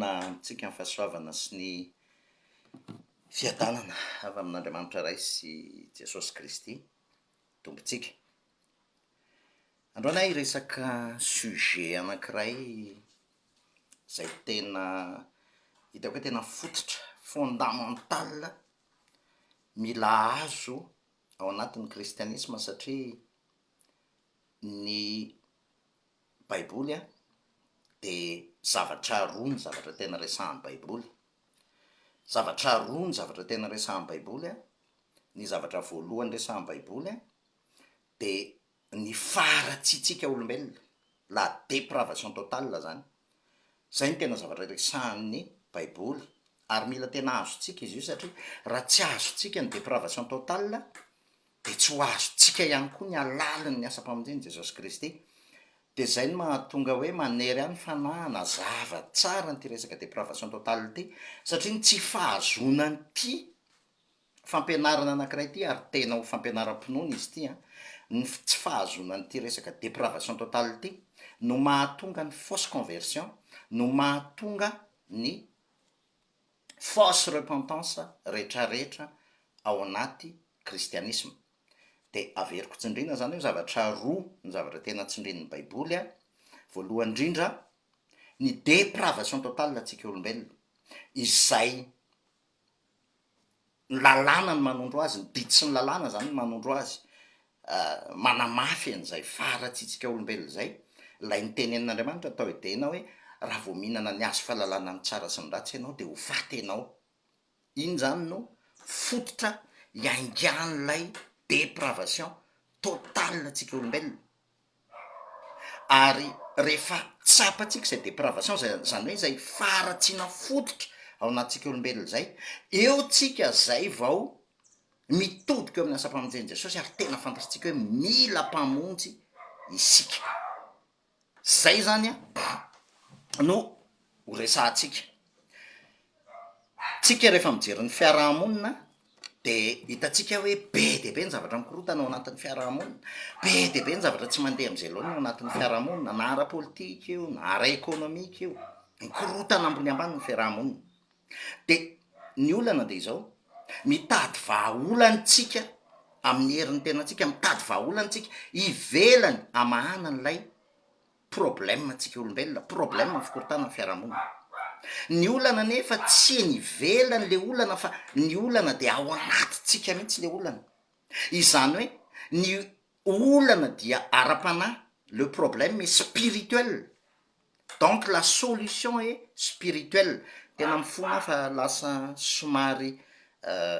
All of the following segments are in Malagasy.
na antsika ny fahasoavana sy ny fiadanana avy amin'Andriamanitra Ray sy Jesosy Kristy tompontsika. Androany hiresaka sujet anankiray izay tena hitako hoe tena fototra fondamental mila azo ao anatin'ny kristianisma satria ny baiboly dia zavatra roa ny zavatra tena resahan'ny baiboly. Zavatra roa ny zavatra tena resahan'ny baiboly ny zavatra voalohany resahan'ny baiboly dia ny faharatsiantsika olombelona, la depravation totale zany. Zay ny tena zavatra resahan'ny baiboly ary mila tena azontsika izy io satria raha tsy azontsika ny depravation totale dia tsy ho azontsika ihany koa ny alalany ny asa-pamonjeny Jesosy Kristy. Dia zay no mahatonga hoe manery any fanahana zava tsara nyty resaka depravation totale ty satria tsy fahazonany ty fampianarana anankiray ty ary tena ho fampianaram-pinoana izy ty ny tsy fahazonany ty resaka depravation totale ty no mahatonga ny fausse conversion, no mahatonga ny fausse repentance rehetrarehetra ao anaty kristianisme. Dia averiko tsindrina zany hoe zavatra roa ny zavatra tena tsindrin'ny baiboly voalohany indrindra ny depravation totale antsika olombelona izay ny lalàna ny manondro azy, ny didy sy ny lalàna zany ny manondro azy, manamafy an'izay faharatsiantsika olombelona zay. Ilay nitenenin'Andriamanitra atao edena hoe raha vao mihinana ny hazo fahalalana ny tsara sy ny ratsy ianao dia ho faty ianao. Iny zany no fototra iaingan'ilay depravation totale antsika olombelona. Ary rehefa tsapantsika izay depravation zany hoe izay faharatsiana fototra ao anatintsika olombelona zay, eo tsika zay vao mitodika eo amin'ny asa-pamonjeny Jesosy ary tena fantatsika hoe mila mpamonjy isika. Zay zany no ho resahantsika. Tsika rehefa mijery ny fiarahamonina dia hitantsika hoe be dia be ny zavatra mikorotana ao anatin'ny fiarahamonina, be dia be ny zavatra tsy mandeha amin'izay loatra ao anatin'ny fiarahamonina, na ara-politika io na ara-ekônomika io, mikorotana ambony ambany ny fiarahamonina. Dia ny olana dia izao, mitady vahaolantsika amin'ny herin'ny tenantsika, mitady vahaolantsika ivelany amahana n'ilay problème antsika olombelona, problème ny fikorontanan'ny fiarahamonina. Ny olana nefa tsy eny ivelany le olana fa ny olana dia ao anatintsika mihitsy le olana. Izany hoe ny olana dia ara-panahy, le problème est spirituel. Donc la solution est spirituelle. Tena mifona fa lasa somary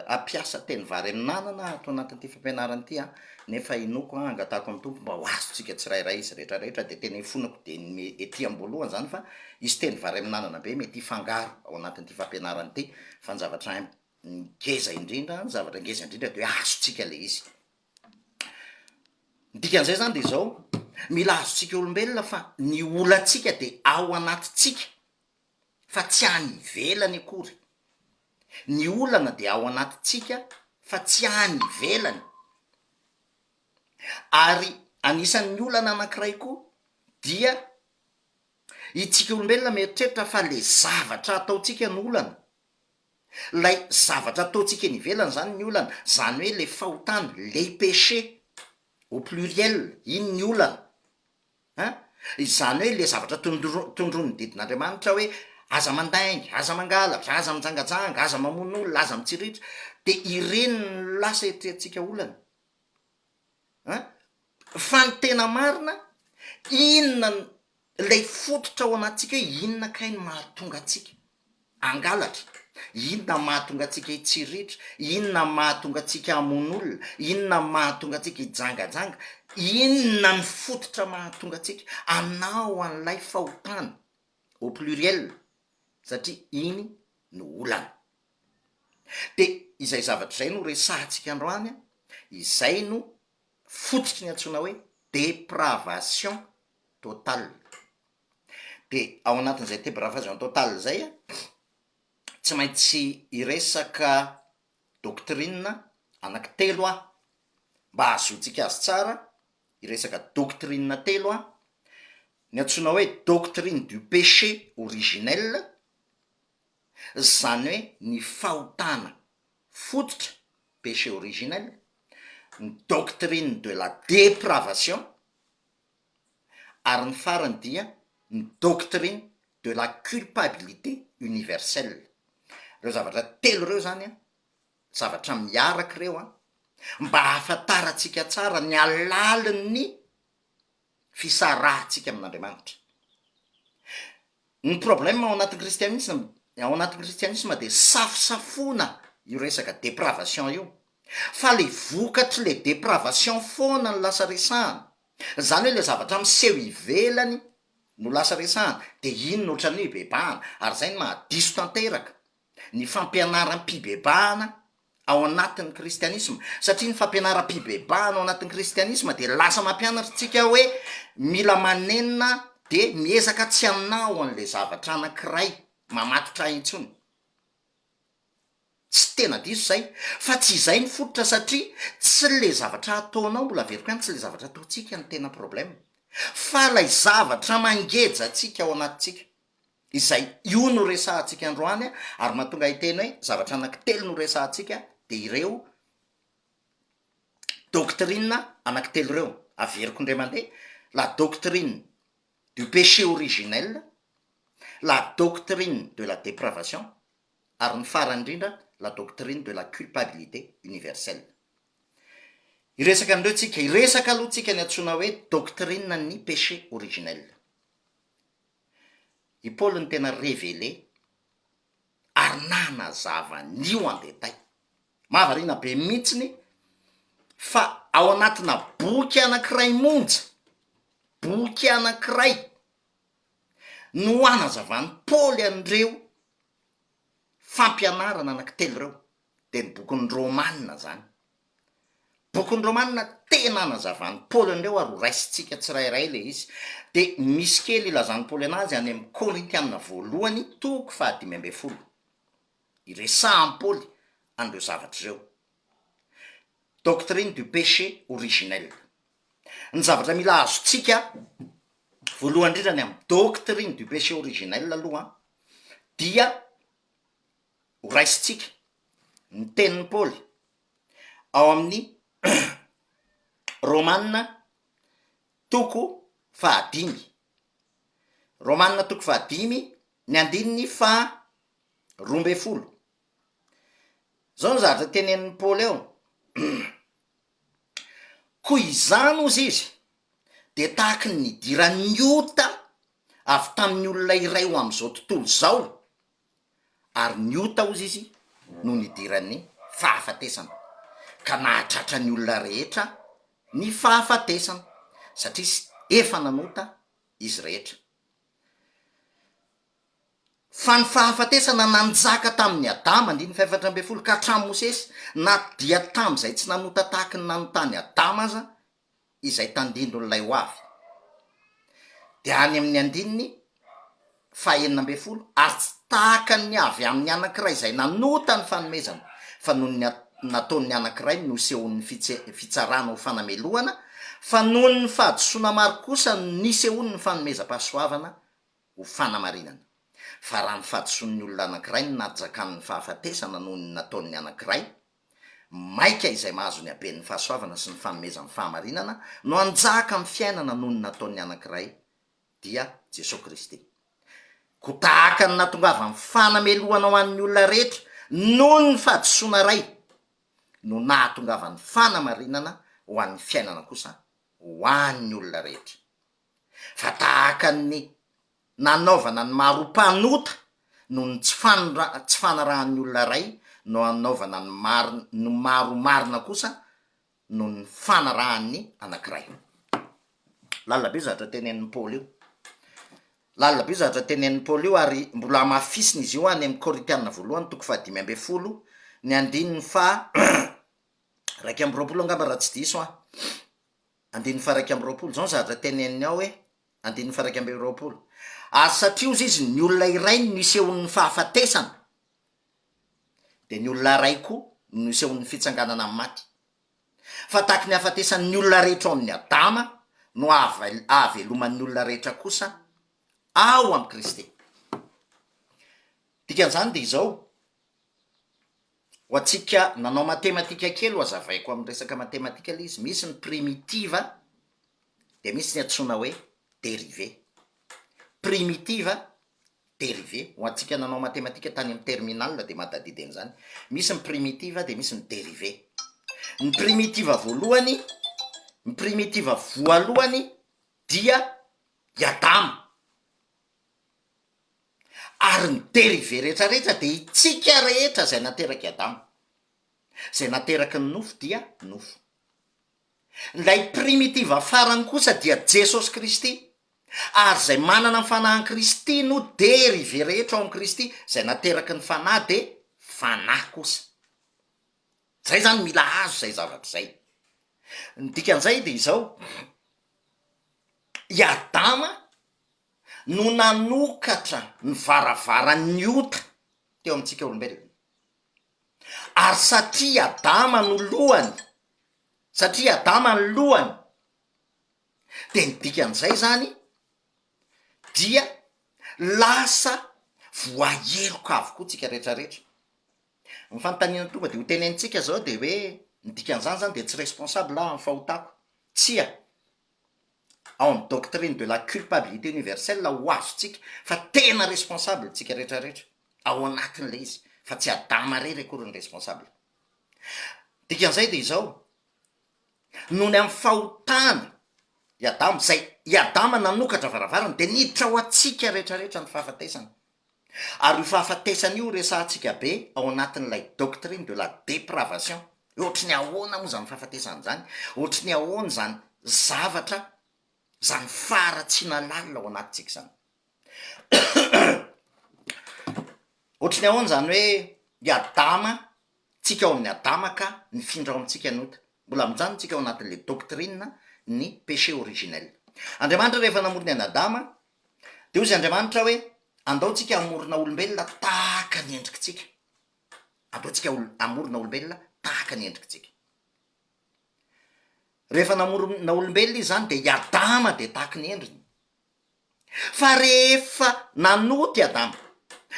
ampiasa teny vary amin'anana ato anatin'ity fampianarana ity nefa inoko angatako amin'ny tompo mba ho azontsika tsirairay izy rehetrarehetra dia tena ifonako dia ny ety am-boalohany zany fa izy teny vary amin'anana be mety hifangaro ao anatin'ity fampianarana ity fa ny zavatra ngeza indrindra, ny zavatra ngeza indrindra dia hoe azontsika le izy. Ny dikan'izay zany dia izao, mila azontsika olombelona fa ny olantsika dia ao anatintsika fa tsy any ivelany akory. Ny olana dia ao anatintsika fa tsy any ivelany. Ary anisan'ny olana anankiray koa dia itsika olombelona mieritreritra fa le zavatra ataontsika ny olana. Lay zavatra ataontsika ny ivelany zany ny olana, zany hoe le fahotana, les péchés au pluriel, iny ny olana. Izany hoe le zavatra tondron'ny didin'Andriamanitra hoe aza mandainga, aza mangalatra, aza mijangajanga, aza mamono olona, aza mitsiritra, dia ireny ny lasa eritreretintsika olana. Fa ny tena marina, inona ilay fototra ao anatsika hoe inona kay ny mahatonga atsika angalatra, inona mahatonga atsika hitsiritra, inona mahatonga atsika hamono olona, inona mahatonga atsika hijangajanga, inona ny fototra mahatonga atsika anao an'ilay fahotana au pluriel satria iny no olana. Dia izay zavatra izay no resahantsika androany, izay no fototry ny antsoina hoe depravation totale. Dia ao anatin'izay depravation totale zay tsy maintsy hiresaka doctrine anankitelo mba ahazoantsika azy tsara, hiresaka doctrine telo ny antsoina hoe doctrine du péché originel, zany hoe ny fahotana fototra péché originel, ny doctrine de la dépravation, ary ny farany dia ny doctrine de la culpabilité universelle. Reo zavatra telo reo zany a, zavatra miaraka reo a, mba hahafantaratsika tsara ny alalin'ny fisarahantsika amin'Andriamanitra. Ny problème ao anatin'ny kristianisme de safosafona io resaka dépravation io, fa le vokatry le dépravation foana no lasa resahana. Zany hoe le zavatra miseho ivelany no lasa resahana, de iny no ohatran'ny bebahana, ary zay no mahadiso tanteraka ny fampianaram-pibebahana ao anatin'ny kristianisme, satria ny fampianaram-pibebahana ao anatin'ny kristianisme de lasa mampianatritsika hoe mila manenina de miezaka tsy hanao an'le zavatra anankiray mamatotra intsony. Tsy tena diso zay, fa tsy izay ny fototra, satria tsy le zavatra ataonao mbola veriko ihany, tsy le zavatra ataotsika ny tena problème, fa lay zavatra mangeja atsika ao anatintsika. Izay io no resahantsika androany, ary mahatonga hiteny hoe zavatra anankitelo no resahantsika, de ireo doctrine anankitelo reo. Averiko indray mandeha: la doctrine du péché originel, la doctrine de la dépravation, ary ny farany indrindra la doctrine de la culpabilité universelle. Iresaka andreo tsika, iresaka aloha tsika ny antsoina hoe doctrine ny péché originel. I Paul ny tena révélé ary nanazava nio en détail, mahavariana be mihitsiny, fa ao anatina boky anankiray monja, boky anankiray no anazavany Paul andreo fampianarana anankitelo reo, de ny bokin'ny Romanina zany. Bokin'ny Romanina tena anazavany Paul andreo, ary ho raisitsika tsirairay le izy, de misy kely ilazany Paul anazy any amin'ny Korintianina voalohany 5:10. Iresahan'ny Paul andreo zavatra reo. Doctrine du péché originel. Ny zavatra mila azotsika voalohany indrindrany amin'ny doctrine du péché originel aloha dia ho raisitsika ny tenin'ny Paul ao amin'ny Romanina 5:10. Romanina 5:10 ny andininy 12. Zao ny zavatra tenenin'ny Paul eo. Koa izany ozy izy de tahaky ny idiran'ny ota avy tamin'ny olona iray ho am'izao tontolo zao, ary ny ota ozy izy no nidiran'ny fahafatesana, ka nahatratra ny olona rehetra ny fahafatesana, satria efa nanota izy rehetra. Fa ny fahafatesana nanjaka tamin'ny Adama 5:12 ka hatramin'ny Mosesy, na dia tam'izay tsy nanota tahaky ny nanotany Adama aza izay tandindron'ilay ho avy. De any amin'ny andininy 9:12, ary tsy tahaka ny avy amin'ny anankiray izay nanota ny fanomezana, fa noho ny nataon'ny anankiray nosehon'ny fitsarana ho fanameloana, fa noho ny fahadisoana maro kosa nisehon'ny fanomezam-pahasoavana ho fanamarinana. Fa raha ny fahadisoan'ny olona anankiray ny najakan'ny fahafatesana noho ny nataon'ny anankiray, maika izay mahazo ny haben'ny fahasoavana sy ny fanomezan'ny fahamarinana no anjaka amin'ny fiainana noho ny nataon'ny anankiray, dia Jesosy Kristy. Ko tahaka ny natongava ny fanameloana ho an'ny olona rehetra noho ny fahadisoana ray, no nahatongava ny fanamarinana ho an'ny fiainana kosa ho an'ny olona rehetra. Fa tahaka ny nanaovana ny maro-panota noho ny tsy fanarahan'ny olona ray, no anaovana ny maro-marina kosa noho ny fanarahan'ny anankiray. Lalabe zavatra tenenin'ny Paul io. Lalabe zavatra tenenin'ny Paul io, ary mbola mafisina izy io any amin'ny Korintianina voalohany 5:10, ny andininy 2:20 angamba raha tsy diso a. Andininy 2:20 zao zavatra teneniny ao hoe andininy 2:20. Ary satria ozy izy ny olona iray no nisehon'ny fahafatesana, de ny olona ray koa no nisehon'ny fitsanganana amin'ny maty. Fa tahaky ny hafatesan'ny olona rehetra ao amin'ny Adama no ahaveloman'ny olona rehetra kosa ao amin'ny Kristy. dikan'izany de izao ho antsika nanao matematika kely ho azavaiko amin'ny resaka matematika le izy, misy ny primitiva de misy ny antsoina hoe dérivé. Primitiva dérivé ho antsika nanao matematika tany amin'ny terminal de madadideny zany, misy ny primitiva de misy ny dérivé. Ny primitiva voalohany, ny primitiva voalohany dia iadama, ary ny dérivé rehetrarehetra de itsika rehetra zay nateraky adama, zay nateraky ny nofo dia nofo. Lay primitiva farany kosa dia Jesosy Kristy, ary zay manana ny fanahy Kristy no dérivé rehetra ao amin'ny Kristy, zay nateraky ny fanahy de fanahy kosa. Zay zany mila azo zay zavatra zay. Ny dikan'izay de izao, i Adama no nanokatra ny varavaran'ny ota teo amintsika olombelona, ary satria Adama no lohany, satria Adama ny lohany, de ny dikan'izay zany dia lasa voaheloka avokoa tsika rehetrarehetra. Ny fanontaniana tonga de ho tenenitsika zao de hoe ny dikan'izany zany de tsy responsable amin'ny fahotako, tsia ao amin'ny doctrine de la culpabilité universelle ho azontsika fa tena responsable tsika rehetrarehetra ao anatin'le izy, fa tsy Adama rery akory ny responsable. Dikan'izay de izao, noho ny amin'ny fahotana i Adama, zay i Adama nanokatra varavarana de niditra ho atsika rehetrarehetra ny fahafatesana, ary io fahafatesana io resahantsika be ao anatin'ilay doctrine de la dépravation. Ohatry ny ahoana moa zany fahafatesana zany, ohatry ny ahoana zany zavatra, zany faharatsiana lalina ao anatintsika zany. Ohatry ny ahoana zany hoe i Adama, tsika ao amin'ny Adama ka nifindra ao amintsika nota, mbola amin'izany tsika ao anatin'le doctrine ny péché originel. Andriamanitra rehefa namorona any Adama de ozy Andriamanitra hoe andao tsika amorona olombelona tahaka ny endrikitsika, andao tsika amorona olombelona tahaka ny endrikitsika. Rehefa namorona olombelona izy zany de i Adama de tahaka ny endriny, fa rehefa nanoty Adama,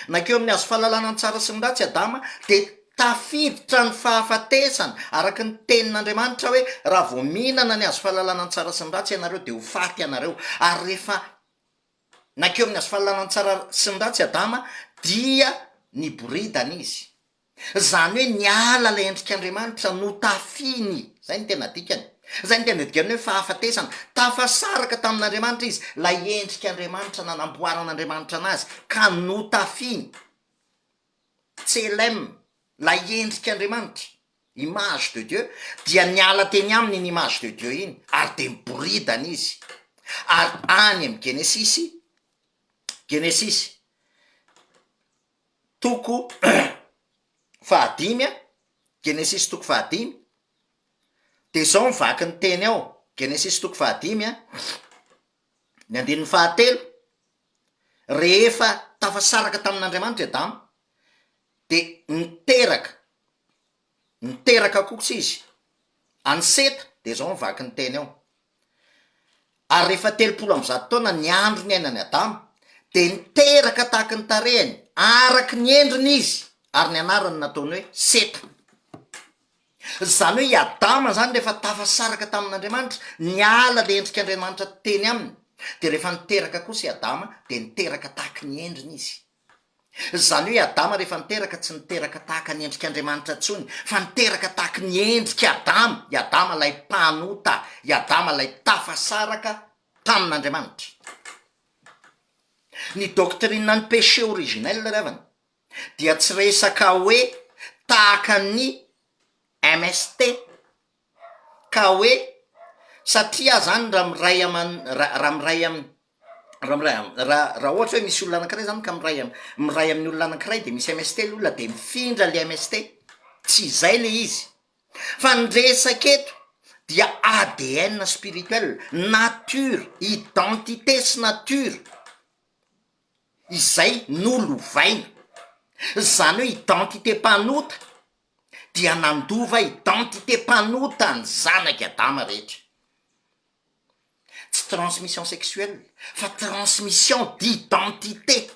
nakeo amin'ny hazo fahalalana ny tsara sy ny ratsy Adama, de tafiditra ny fahafatesana araka ny tenin'Andriamanitra hoe raha vao mihinana ny hazo fahalalana ny tsara sy ny ratsy ianareo de ho faty ianareo. Ary rehefa nakeo amin'ny hazo fahalalana ny tsara sy ny ratsy Adama dia niboridana izy, zany hoe niala la endrik'Andriamanitra no tafiny, zay ny tena dikany. Zay ny tena dikany hoe fahafatesana, tafasaraka tamin'Andriamanitra izy, la endrik'Andriamanitra nanamboaran'Andriamanitra anazy ka no tafiny. Tselem, la endrik'Andriamanitra, image de Dieu, dia niala teny aminy ny image de Dieu iny, ary de miboridana izy. Ary any amin'ny Genesis toko fahadimy, Genesis toko fahadimy, de zao mivaky ny teny ao, Genesis toko fahadimy ny andinin'ny fahatelo, rehefa tafasaraka tamin'Andriamanitra Adama de niteraka kokosa izy any Seta, de zao mivaky ny teny ao. Ary rehefa 300 taona ny andro ny ainany Adama, de niteraka tahaka ny tarehany araky ny endriny izy, ary ny anarany nataony hoe Seta. Zany hoe i Adama zany rehefa tafasaraka tamin'Andriamanitra, niala le endrik'Andriamanitra teny aminy, de rehefa niteraka kosa i Adama de niteraka tahaka ny endriny izy. Zany hoe Adama rehefa niteraka tsy niteraka tahaka ny endrik'Andriamanitra tsony, fa niteraka tahaka ny endrika Adama, i Adama lay mpanota, i Adama lay tafasaraka tamin'Andriamanitra. Ny doctrine ny péché originel revana dia tsy resaka hoe tahaka ny MST, ka hoe satria zany raha miray raha ohatra hoe misy olona anankiray zany ka miray amin'ny olona anankiray de misy MST l'olona de mifindra le MST, tsy zay le izy, fa ny resaka eto dia ADN spirituel, nature, identité sy nature, izay nolovaina. Zany hoe identité mpanota dia nandova identité mpanota ny zanaky Adama rehetra. Tsy transmission sexuelle, fa transmission d'identité.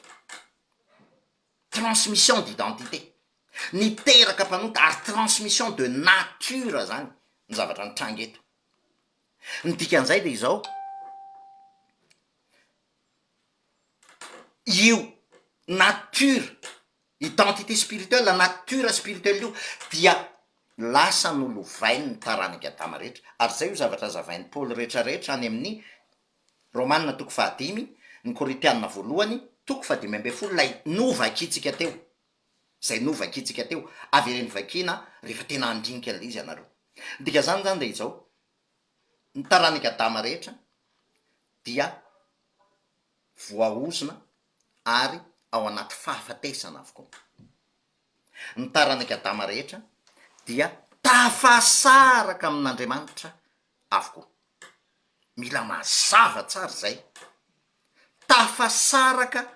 transmission d'identité, niteraka mpanota ary transmission de nature zany ny zavatra nitranga eto. Ny dikan'izay de izao, io nature, identité spirituelle, la nature spirituelle io dia lasa nolovainy ny taranaka Adama rehetra. Ary zay io zavatra zavain'ny Paoly rehetrarehetra any amin'ny Romanina toko 5, ny Korintianina voalohany toko 5:12, lay novakitsika teo, zay novakitsika teo, avy ireny vakina rehefa tena andrinika an'ilay izy ianareo. Dika zany de izao, ny taranaka Adama rehetra dia voaozona ary ao anaty fahafatesana avokoa. Ny taranaka Adama rehetra dia tafasaraka amin'Andriamanitra avokoa. Mila mazava tsara zay, tafasaraka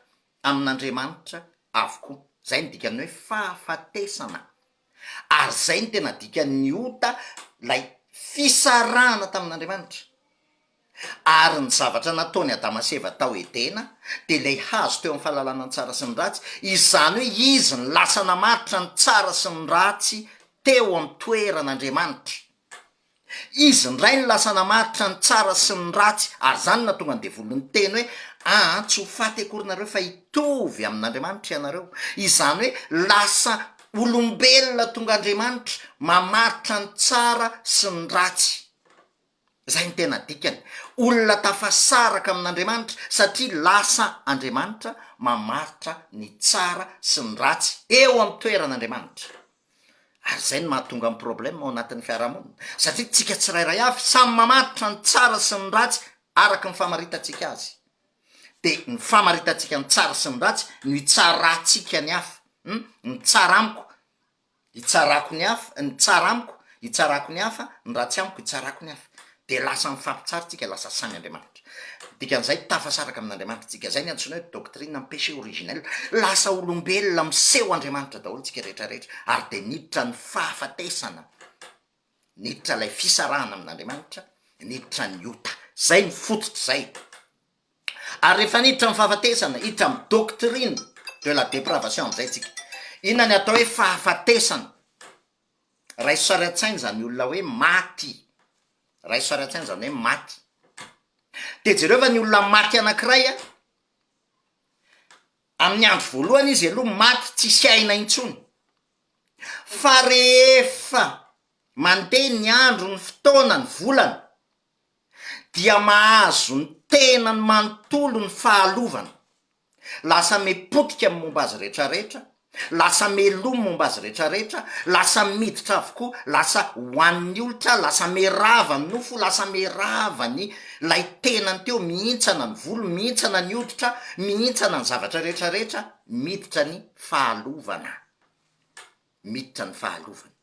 amin'Andriamanitra avokoa. Zay ny dikany hoe fahafatesana. Ary zay ny tena dikany ota lay fisarahana tamin'Andriamanitra. Ary ny zavatra nataony Adama sy Eva tao Edena de lay hazo teo amin'ny fahalalana ny tsara sy ny ratsy, izany hoe izy ny lasa namaritra ny tsara sy ny ratsy teo amin'ny toeran'Andriamanitra. Izy ndray ny lasa namaritra ny tsara sy ny ratsy, ary zany na tonga ny devolon'ny teny hoe tsy ho faty akorinareo fa hitovy amin'Andriamanitra ianareo. Izany hoe lasa olombelona tonga Andriamanitra mamaritra ny tsara sy ny ratsy. Zay ny tena dikany, olona tafasaraka amin'Andriamanitra satria lasa Andriamanitra mamaritra ny tsara sy ny ratsy eo amin'ny toeran'Andriamanitra. Ary zay ny mahatonga amin'ny problème ao anatin'ny fiarahamonina, satria tsika tsirairay avy samy mamaritra ny tsara sy ny ratsy araka ny famaritantsika azy. De ny famaritantsika ny tsara sy ny ratsy no itsaratsika ny hafa, ny tsara amiko itsarako ny hafa, ny tsara amiko itsarako ny hafa, ny ratsy amiko itsarako ny hafa. De lasa mifampitsaritsika, lasa samy Andriamanitra. Dikan'izay tafasaraka amin'Andriamanitra tsika. Zay ny antsoina hoe doctrine amin'ny péché originel. Lasa olombelona miseho Andriamanitra daholo tsika rehetrarehetra, ary de niditra ny fahafatesana, niditra lay fisarahana amin'Andriamanitra, niditra ny ota. Zay ny fototry zay. Ary rehefa niditra ny fahafatesana, hiditra amin'ny doctrine de la dépravation am'izay tsika. Inona ny atao hoe fahafatesana? Raisoary an-tsainy zany olona hoe maty. Raisoary an-tsainy zany hoe maty. De jereva ny olona maty anankiray amin'ny andro voalohany izy aloha maty tsy sy aina intsony. Fa rehefa mandeha ny andro, ny fotoana, ny volana, dia mahazo ny tenany manontolo ny fahalovana. Lasa mipotika amin'ny momba azy rehetrarehetra, lasa melomy momba azy rehetrarehetra, lasa miditra avokoa, lasa hoan'ny olitra, lasa merava ny nofo, lasa merava ny lay tenany teo, mihintsana ny volo, mihintsana ny hoditra, mihintsana ny zavatra rehetrarehetra, miditra ny fahalovana. Miditra ny fahalovana.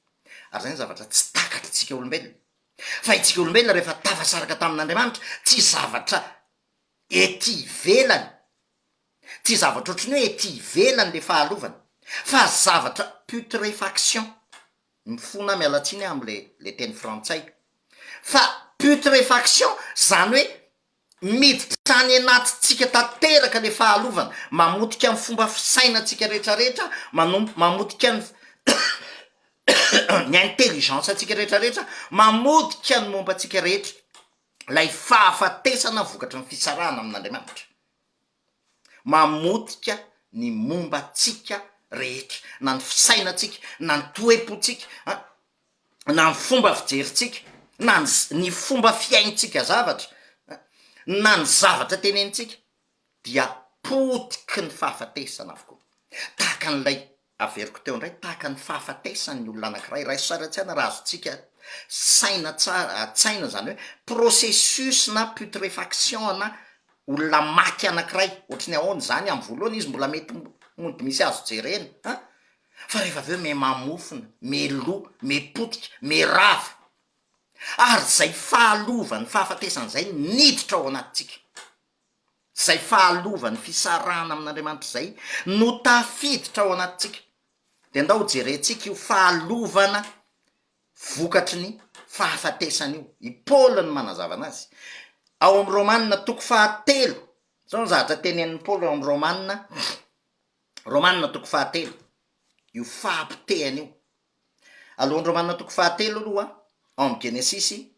Ary zay ny zavatra tsy takatra tsika olombelona. Fa itsika olombelona rehefa tafasaraka tamin'Andriamanitra, tsy zavatra ety ivelany, tsy zavatra ohatrany hoe ety ivelany le fahalovana, fa zavatra putréfaction. Mifona mialatsiny am'le teny frantsay. Fa putréfaction zany hoe miditra any anatintsika tanteraka le fahalovana, mamotika amin'ny fomba fisainantsika rehetrarehetra, mamotika ny ny intelligence atsika rehetrarehetra, mamotika ny momba atsika rehetra, lay fahafatesana vokatra ny fisarahana amin'Andriamanitra. Mamotika ny momba atsika rehetra, na ny fisainatsika, na ny toe-potsika, na ny fomba fijerintsika, na ny fomba fiaintsika zavatra, na ny zavatra tenenitsika, dia potiky ny fahafatesana avokoa. Tahaka n'ilay averiko teo indray, tahaka ny fahafatesany olona anankiray, raisoary an-tsaina raha azotsika saina tsara, tsaina zany hoe processus na putréfaction na olona maty anankiray, ohatrany ahoany zany amin'ny voalohany izy mbola mety mody misy azo jerena, fa rehefa aveo me mamofona, me lo, me potika, me rava. Ary zay fahalovany fahafatesana zay niditra ao anatintsika. Zay fahalovany fisarahana amin'Andriamanitra zay no tafiditra ao anatintsika. De ndao jerentsika io fahalovana vokatry ny fahafatesana io. I Paoly ny manazava anazy. Ao amin'ny Romanina toko 7, zao ny zavatra tenenin'ny Paoly ao amin'ny Romanina Romanina toko fahatelo, io fahampitehana io. Alohan'ny romanina toko fahatelo aloha ao amin'ny Genesisy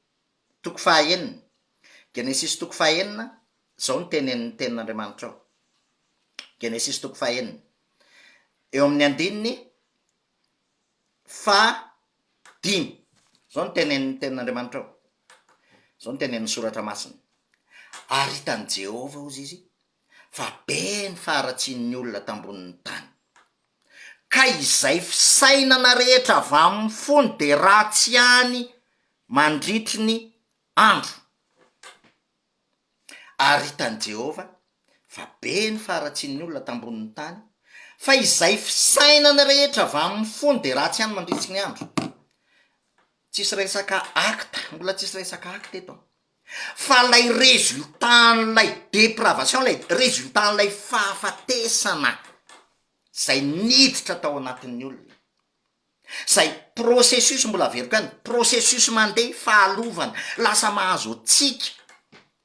toko fahaenina, Genesisy toko fahaenina, zao ny tenin'Andriamanitra ao. Genesisy toko fahaenina, eo amin'ny andininy fahadimy, zao ny tenin'Andriamanitra ao, zao ny tenen'ny soratra masina. Ary hitan'i Jehova ozy izy fa be ny faharatsian'ny olona tambonin'ny tany, ka izay fisainana rehetra avy amin'ny fony de ratsy any mandritry ny andro. Ary hitan'i Jehova fa be ny faharatsian'ny olona tambonin'ny tany, fa izay fisainana rehetra avy amin'ny fony de ratsy any mandritry ny andro. Tsisy resaka acte, mbola tsisy resaka acte eto, fa lay résultat-n'lay dépravation, lay résultat-n'lay fahafatesana zay niditra tao anatin'ny olona, zay processus, mbola veriko any, processus mandeha fahalovana, lasa mahazo atsika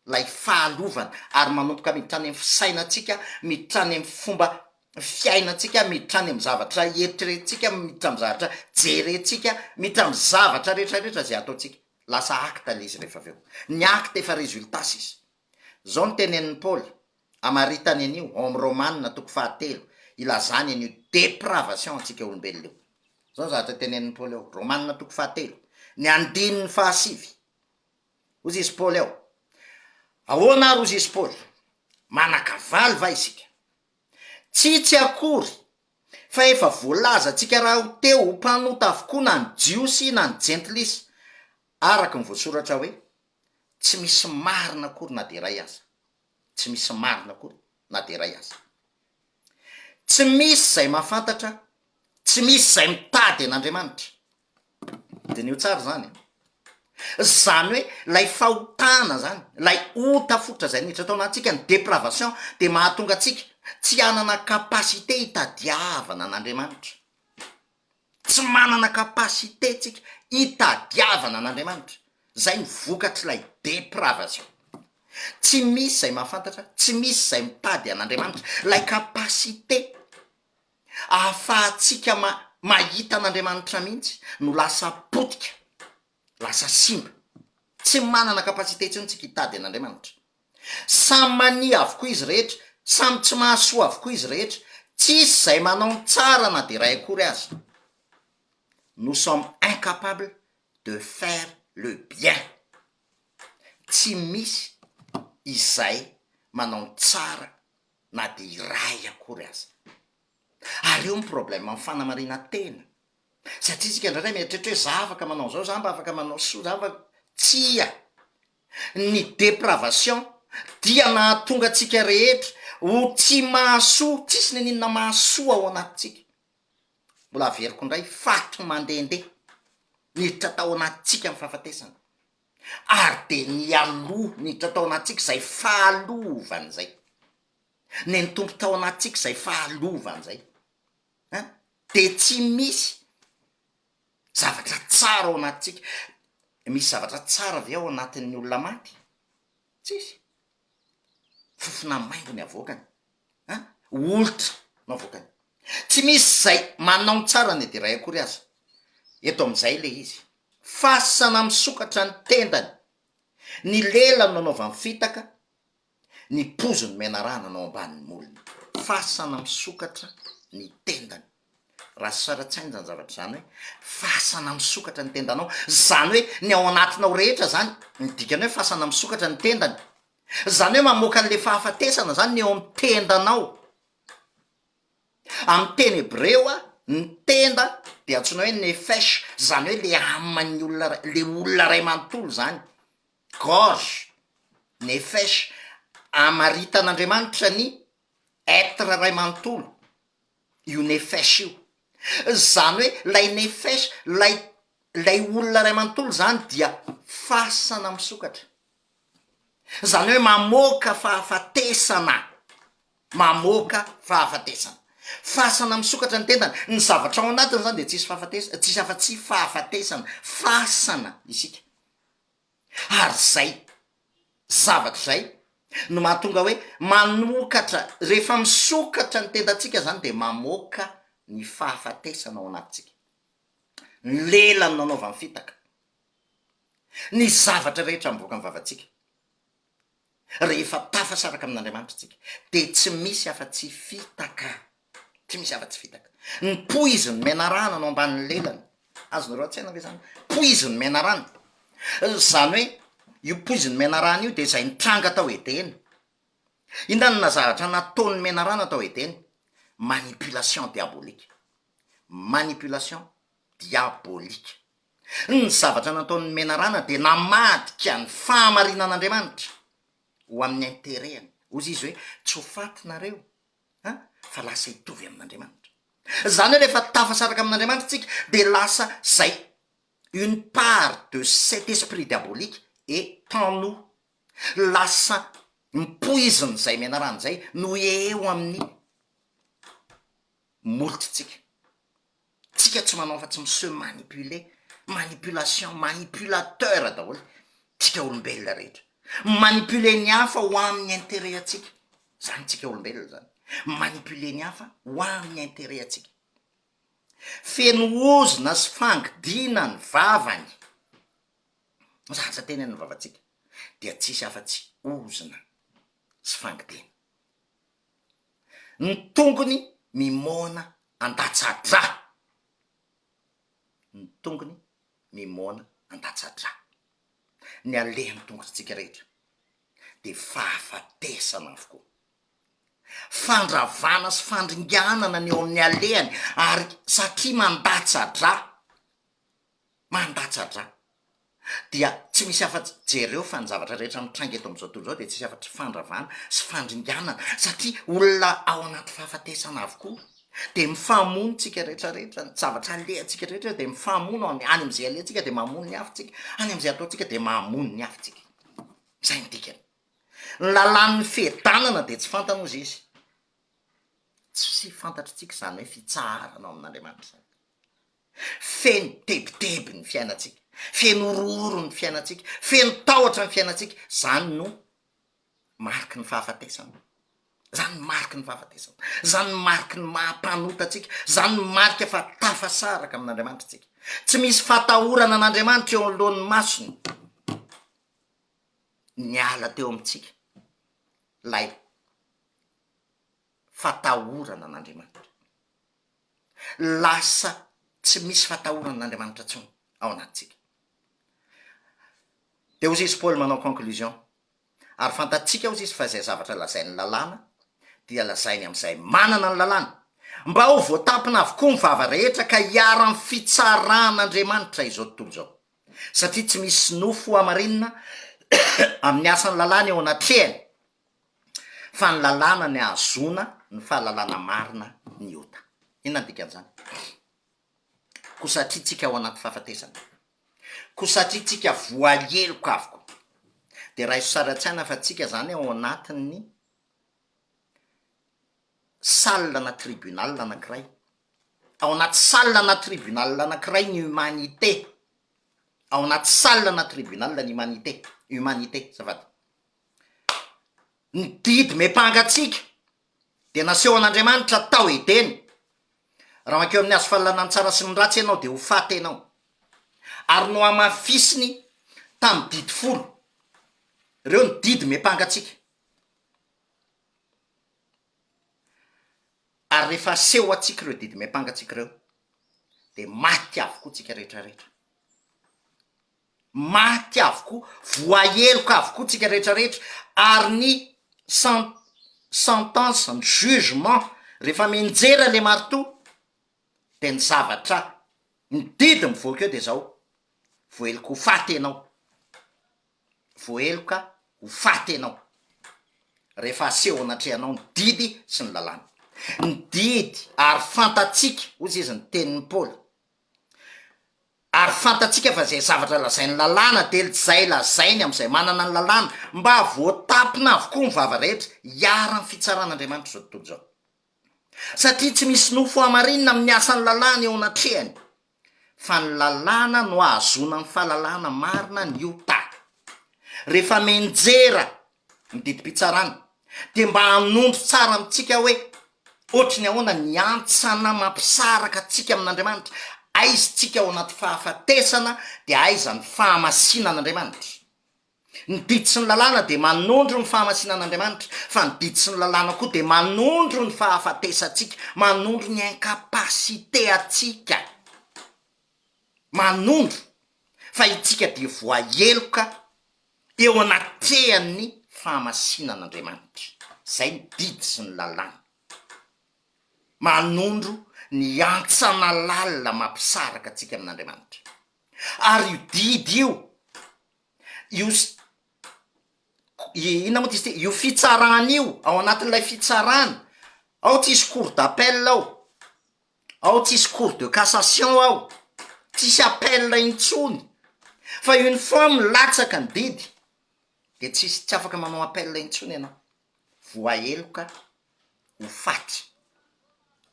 lay fahalovana, ary manompoka miditra any amin'ny fisainatsika, miditra any amin'ny fomba fiainatsika, miditra any amin'ny zavatra eritreretintsika, miditra amin'ny zavatra jerentsika, miditra amin'ny zavatra rehetrarehetra zay ataotsika. Lasa acte lay izy rehefa avy eo. Ny acte efa résultat sisa. Zao ny tenen'ny Paoly amaritany an'io ao amin'ny Romanina toko fahatelo, ilazany an'io depravation antsika olombelona io. Zao ny zavatra tenen'ny Paoly ao, Romanina toko fahatelo, ny andinin'ny fahasivy. Ozy izy Paoly ao, ahoana ary ozy izy Paoly, manakavaly va isika? Tsy akory fa efa voalaza tsika raha ho teo ho mpanota avokoa na ny jiosy na ny jentilisy, araka ny voasoratra hoe tsy misy marina akory na de ray aza, tsy misy marina akory na de ray aza. Tsy misy zay mahafantatra, tsy misy zay mitady an'Andriamanitra. De nio tsara zany. Zany hoe lay fahotana zany, lay ota fotra zay niditra tao anatsika, ny dépravation, de mahatonga atsika tsy hanana kapasité hitadiavana an'Andriamanitra. Tsy manana kapasité tsika hitadiavana an'Andriamanitra. Zay ny vokatr'ilay dépravation. Tsy misy zay mahafantatra, tsy misy zay mitady an'Andriamanitra. Lay kapasité ahafahantsika mahita an'Andriamanitra mihitsy no lasa potika, lasa simba. Tsy manana kapasité tsiny tsika hitady an'Andriamanitra. Samy mania avokoa izy rehetra, samy tsy mahasoa avokoa izy rehetra, tsisy zay manao tsara na de ray akory azy. Nous sommes incapables de faire le bien. Tsy misy izay manao tsara na de iray akory azy. Ary io ny problème amin'ny fanamarina tena. Satria tsika indray mieritreritra hoe za afaka manao zao, za mba afaka manao soa, za mba tsia. Ny dépravation dia nahatonga atsika rehetra ho tsy mahasoa, tsisy ny ninona mahasoa ao anatintsika. Mbola averiko indray, faty mandehandeha niditra tao anatintsika amin'ny fahafatesana. Ary de ny aloha niditra tao anatintsika zay fahalovany zay. Ny tompo tao anatintsika zay fahalovany zay. De tsy misy zavatra tsara ao anatintsika. Misy zavatra tsara ve ao anatin'ny olona maty? Tsisy. Fofona maingo ny avoakany. Olitra no avoakany. Tsy misy zay manao tsara ny de ray akory azy. Eto amin'izay le izy. Fasana misokatra ny tendany, ny lelany nanaovany fitaka, ny pozony menarana nanao ambanin'ny molony. Fasana misokatra ny tendany. Raha saratsainy zany zavatra zany hoe fasana misokatra ny tendanao. Zany hoe ny ao anatinao rehetra zany, ny dikany hoe fasana misokatra ny tendany. Zany hoe mamoaka an'le fahafatesana zany ny eo amin'ny tendanao. Amin'ny teny hebreo ny tenda de antsoina hoe nefesh, zany hoe le aman'ny olona, le olona ray manontolo zany. Gorge, nefesh, amaritan'Andriamanitra ny être ray manontolo. Io nefesh io. Zany hoe lay nefesh, lay olona ray manontolo zany dia fasana misokatra. Zany hoe mamoaka fahafatesana. Mamoaka fahafatesana. Fasana misokatra ny tendany. Ny zavatra ao anatiny zany de tsisy fahafatesana, tsisy afa-tsy fahafatesana, fasana isika. Ary zay zavatra zay no mahatonga hoe manokatra, rehefa misokatra ny tendantsika zany de mamoaka ny fahafatesana ao anatintsika, ny lelany nanaovany fitaka, ny zavatra rehetra mivoaka ny vavantsika. Rehefa tafasaraka amin'Andriamanitra tsika de tsy misy afa-tsy fitaka, tsy misy afa-tsy fitaka. Ny poiziny menarana no ambanin'ny lelany, azonareo an-tsaina ve zany? Poiziny menarana, zany hoe io poiziny menarana io de zay nitranga tao edeny. Indany na zavatra nataon'ny menarana tao edeny, manipulation diabolika, manipulation diabolika. Ny zavatra nataon'ny menarana de namadika ny fahamarinan'Andriamanitra ho amin'ny intérêtny. Ozy izy hoe tsy ho fatinareo fa lasa hitovy amin'Andriamanitra. Zany hoe rehefa tafasaraka amin'Andriamanitra tsika de lasa zay une part de cet esprit diabolique est en nous. Lasa mipoiziny zay menarana zay no eo amin'ny molotritsika. Tsika tsy manao fa tsy se manipuler, manipulation, manipulateur daholo tsika olombelona rehetra. Manipuler ny hafa ho amin'ny intérêt atsika, zany tsika olombelona zany. Manipuler ny hafa ho amin'ny intérêt atsika. Feno ozona sy fangidina ny vavany, zatra teny ny vavantsika dia tsisy afa-tsy ozona sy fangidina. Ny tongony mimona andatsadra, ny tongony mimona andatsadra. Ny alehan'ny tongotritsika rehetra de fahafatesana avokoa, fandravana sy fandringanana ny eo amin'ny alehany, ary satria mandatsadra dia tsy misy afa-tsy jereo fa ny zavatra rehetra mitranga eto am'izao tontolo zao de tsisy afa-tsy fandravana sy fandringanana, satria olona ao anaty fahafatesana avokoa. De mifamono tsika rehetrarehetra, ny zavatra alehantsika rehetra de mifamono any am'izay alehantsika de mamono ny hafintsika, any am'izay ataontsika de mamono ny hafintsika. Zay ny dikany. Ny lalan'ny fiadanana de tsy fantana ozy izy, tsy fantatritsika zany hoe fitsarana ao amin'Andriamanitra zany. Feno debideby ny fiainatsika, feno roro ny fiainatsika, feno tahotra ny fiainatsika, zany no mariky ny fahafatesana. Zany mariky ny fahafatesana, zany mariky ny mahampanotatsika, zany marika fa tafasaraka amin'Andriamanitra tsika. Tsy misy fatahorana an'Andriamanitra eo anoloan'ny masony ny ala teo amitsika, lay fatahorana an'Andriamanitra. Lasa tsy misy fatahorana an'Andriamanitra tsony ao anatsika. De ozy izy Paul manao conclusion, ary fantatsika ozy izy fa zay zavatra lazain'ny lalàna dia lazainy am'izay manana ny lalàna, mba ho voatapina avokoa ny vava rehetra ka hiara-ny fitsaran'Andriamanitra izao tontolo zao. Satria tsy misy nofo amarinina amin'ny asan'ny lalàna eo anatrehany, fa ny lalàna ny ahazona ny fahalalàna marina ny ota. Inona dikan'izany? Ko satria tsika ao anaty fahafatesana, ko satria tsika voaheloka avokoa. De raha iso sara tsaina fa tsika zany ao anatin'ny salana tribunal anankiray, ao anaty salana tribunal anankiray ny humanité, ao anaty salana tribunal ny humanité zafady. Ny didy mepangatsika de naseho an'Andriamanitra tao edeny. Raha makeo amin'ny azo fahalalana ny tsara sy ny ratsy ianao de ho faty ianao, ary no amafisiny tamin'ny didy folo, reo ny didy mepangatsika. Ary rehefa seho atsika reo didy mepangatsika reo de maty avokoa tsika rehetrarehetra, maty avokoa, voaheloka avokoa tsika rehetrarehetra. Ary ny sentence, ny jugement rehefa menjera le marto de ny zavatra ny didy mivoaka eo de zao: voaheloka ho faty ianao, voaheloka ho faty ianao. Rehefa aseho anatrehanao ny didy sy ny lalàna, ny didy ary fantatsika, ozy izy ny tenin'ny Paoly, ary fantatsika fa zay zavatra lazainy lalàna de zay lazainy am'izay manana ny lalàna, mba voatapina avokoa ny vava rehetra hiara-ny fitsaran'Andriamanitra zao tontolo zao. Satria tsy misy nofo amarinina amin'ny asan'ny lalàna eo anatrehany, fa ny lalàna no ahazona ny fahalalàna marina ny ota. Rehefa menjera mididim-pitsarana, de mba hanondro tsara amitsika hoe ohatry ny ahoana ny antsana mampisaraka atsika amin'Andriamanitra, aizitsika ao anaty fahafatesana de aiza ny fahamasinan'Andriamanitra. Ny didy sy ny lalàna de manondro ny fahamasinan'Andriamanitra, fa ny didy sy ny lalàna koa de manondro ny fahafatesatsika, manondro ny incapacité atsika, manondro fa itsika de voaheloka eo anatehan'ny fahamasinan'Andriamanitra. Zay ny didy sy ny lalàna, manondro ny antsana lalina mampisaraka atsika amin'Andriamanitra. Ary io didy ina moa izy ty, io fitsarana io ao anatin'ilay fitsarana, ao tsisy cour d'appel ao tsisy cour de cassation ao, tsisy appel intsony, fa une fois milatsaka ny didy de tsy afaka manao appel intsony ianao, voaheloka ho faty.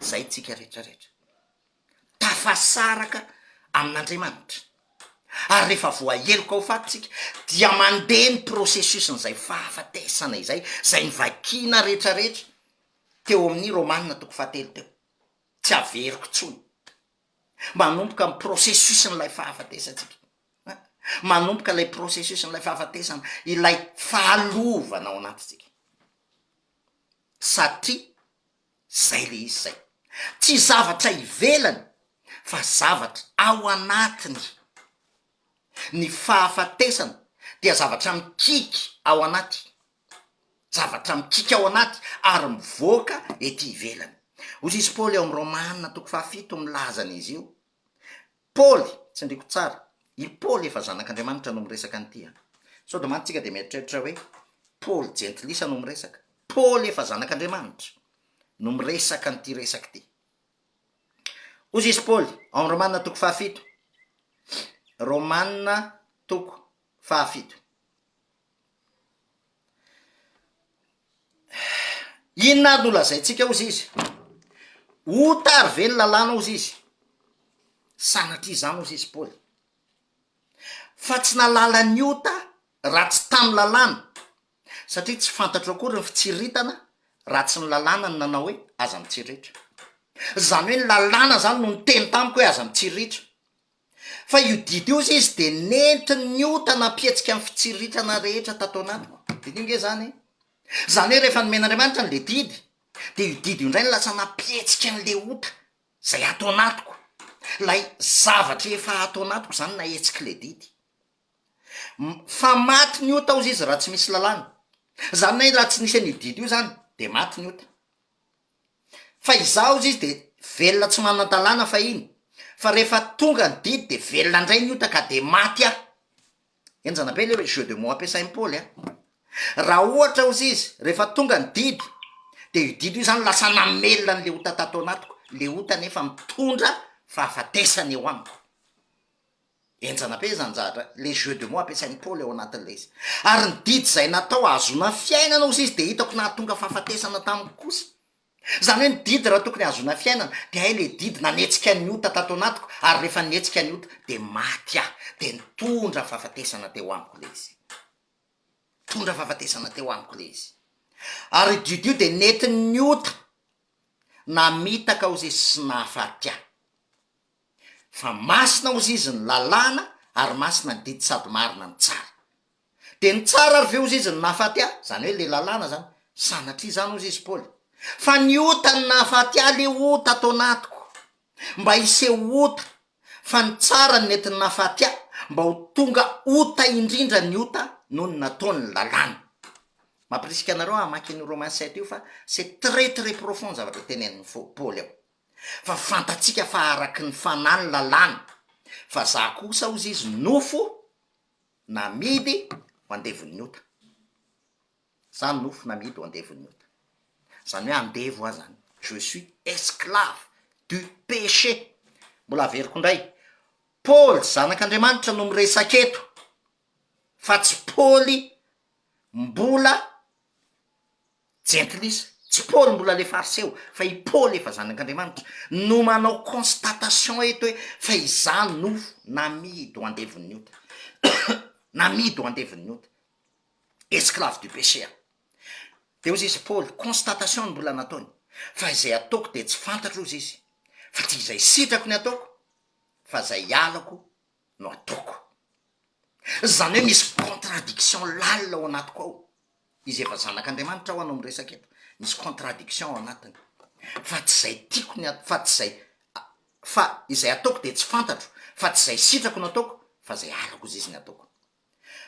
Zay tsika rehetrarehetra tafasaraka amin'Andriamanitra, ary rehefa voaheloka ho faty tsika dia mandeha ny processus n'izay fahafatesana izay nivakina rehetrarehetra teo amin'ny Romanina 7 teo, tsy averiko tsony, manomboka ny processus n'ilay fahafatesantsika, manomboka ilay processus n'ilay fahafatesana, ilay fahalovana ao anatitsika, satria zay le izy zay, tsy zavatra ivelany fa zavatra ao anatiny. Ny fahafatesana dia zavatra mikiky ao anaty, zavatra mikiky ao anaty ary mivoaka ety ivelany. Ozy izy Paoly ao amin'ny Romanina 7 milazana izy io. Paoly, tsy ndriko tsara, i Paoly efa zanak'Andriamanitra no miresaka an'ity. Sao de mantsika de mieritreritra hoe Paoly jentilisa no miresaka, Paoly efa zanak'Andriamanitra no miresaka an'ity resaka ity. Ozy izy Paoly ao amin'ny Romanina 7, Romanina 7. Inona no lazaintsika ozy izy? Ota ary ve ny lalàna ozy izy? Sanatria izany ozy izy Paoly. Fa tsy nalala ny ota raha tsy tamy lalàna, satria tsy fantatro akory ny fitsiritana raha tsy ny lalàna ny nanao hoe aza mitsiritra. Zany hoe ny lalàna zany no niteny tamiko hoe aza mitsiritra. Fa io didy io izy de nentiny ny ota napietsika amin'ny fitsiritrana rehetra tato anatiko. Didy nge zany. Zany hoe rehefa nomen'Andriamanitra n'le didy, de io didy io ndray ny lasa napietsika an'le ota zay ato anatiko. Lay zavatra efa ato anatiko zany nahetsiky le didy. Fa maty ny ota ozy izy raha tsy misy lalàna. Zany hoe raha tsy nisy an'io didy io zany de maty ny ota. Fa izao izy de velona tsy manan-dalàna fa iny. Fa rehefa tonga ny didy de velona ndray ny ota ka de maty aho. Enjana be le hoe jeu de mots ampiasain'ny Paoly. Raha ohatra ozy izy rehefa tonga ny didy de io didy io zany lasa namelona n'le ota tato anatiko, le ota nefa mitondra fahafatesana eo amiko. Enjana be zany zahatra le jeu de mots ampiasain'ny Paoly ao anatin'le izy. Ary ny didy zay natao azona fiainana ozy izy de hitako nahatonga fahafatesana tamiko kosa. Zany hoe ny didy raha tokony azona fiainana de hay le didy nanetsika ny ota tato anatiko, ary rehefa netsika ny ota de maty aho, de nitondra fahafatesana teo amiko le izy. Tondra fahafatesana teo amiko le izy. Ary didy io de netiny ny ota namitaka ozy izy sy nahafaty aho. Fa masina ozy izy ny lalàna ary masina ny didy sady marina ny tsara. De ny tsara ary ve ozy izy ny nahafaty aho, zany hoe le lalàna zany, sanatria zany ozy izy Paoly. Fa ny ota ny nahafaty aho, le ota ato anatiko, mba hiseho ota, fa ny tsara ny nentiny nahafaty aho, mba ho tonga ota indrindra ny ota noho ny nataony lalàna. Mampirisika anareo hamaky ny Romains 7 io fa c'est très très profond zavatra tenen'ny Paoly ao. Fa fantatsika fa araky ny fanahy ny lalàna, fa za kosa ozy izy nofo namidy ho andevon'ny ota. Za nofo namidy ho andevon'ny ota. Zany hoe andevo aho zany. Je suis esclave du péché. Mbola averiko ndray. Paoly zanak'Andriamanitra no miresaka eto. Fa tsy Paoly mbola jentilisa, tsy Paoly mbola le fariseo, fa i Paoly efa zanak'Andriamanitra no manao constatation eto hoe fa izany nofo namidy ho andevon'ny ota. Namidy ho andevon'ny ota. Esclave du péché. de ozy izy Paoly constatation ny mbola nataony fa izay ataoko de tsy fantatro ozy izy fa ty izay sitrako ny ataoko fa zay alako no ataoko. Zany hoe misy contradiction lalina ao anatiko ao. Izy efa zanak'Andriamanitra ao anao miresaka eto, misy contradiction ao anatiny fa tsy zay tiako ny fa tsy zay fa izay ataoko de tsy fantatro fa tsy zay sitrako no ataoko fa zay alako izy ny ataoko.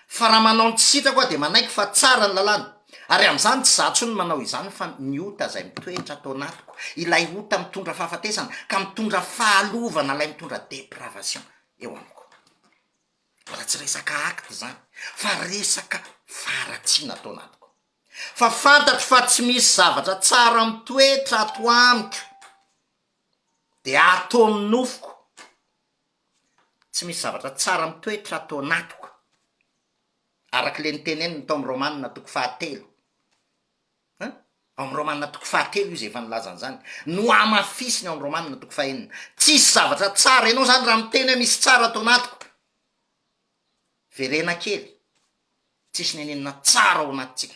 Fa raha manao ny tsy sitrako de manaiky fa tsara ny lalàna. Ary am'izany tsy za tsony manao izany fa ny ota zay mitoetra atao anatiko. Ilay ota mitondra fahafatesana ka mitondra fahalovana, lay mitondra depravation eo amiko. Raha tsy resaka acte zany fa resaka faharatsiana atao anatiko. Fa fantatro fa tsy misy zavatra tsara mitoetra ato amiko de ato amin'ny nofoko. Tsy misy zavatra tsara mitoetra atao anatiko. Arak'le niteneniny tao amin'ny Romanina toko 7. Amin'ny Romanina toko 7 izy efa nilaza an'izany. No amafisiny ao amin'ny Romanina toko 9. Tsisy zavatra tsara ianao zany raha miteny hoe misy tsara atao anatiko. Verena kely. Tsisy nenenina tsara ao anatsika.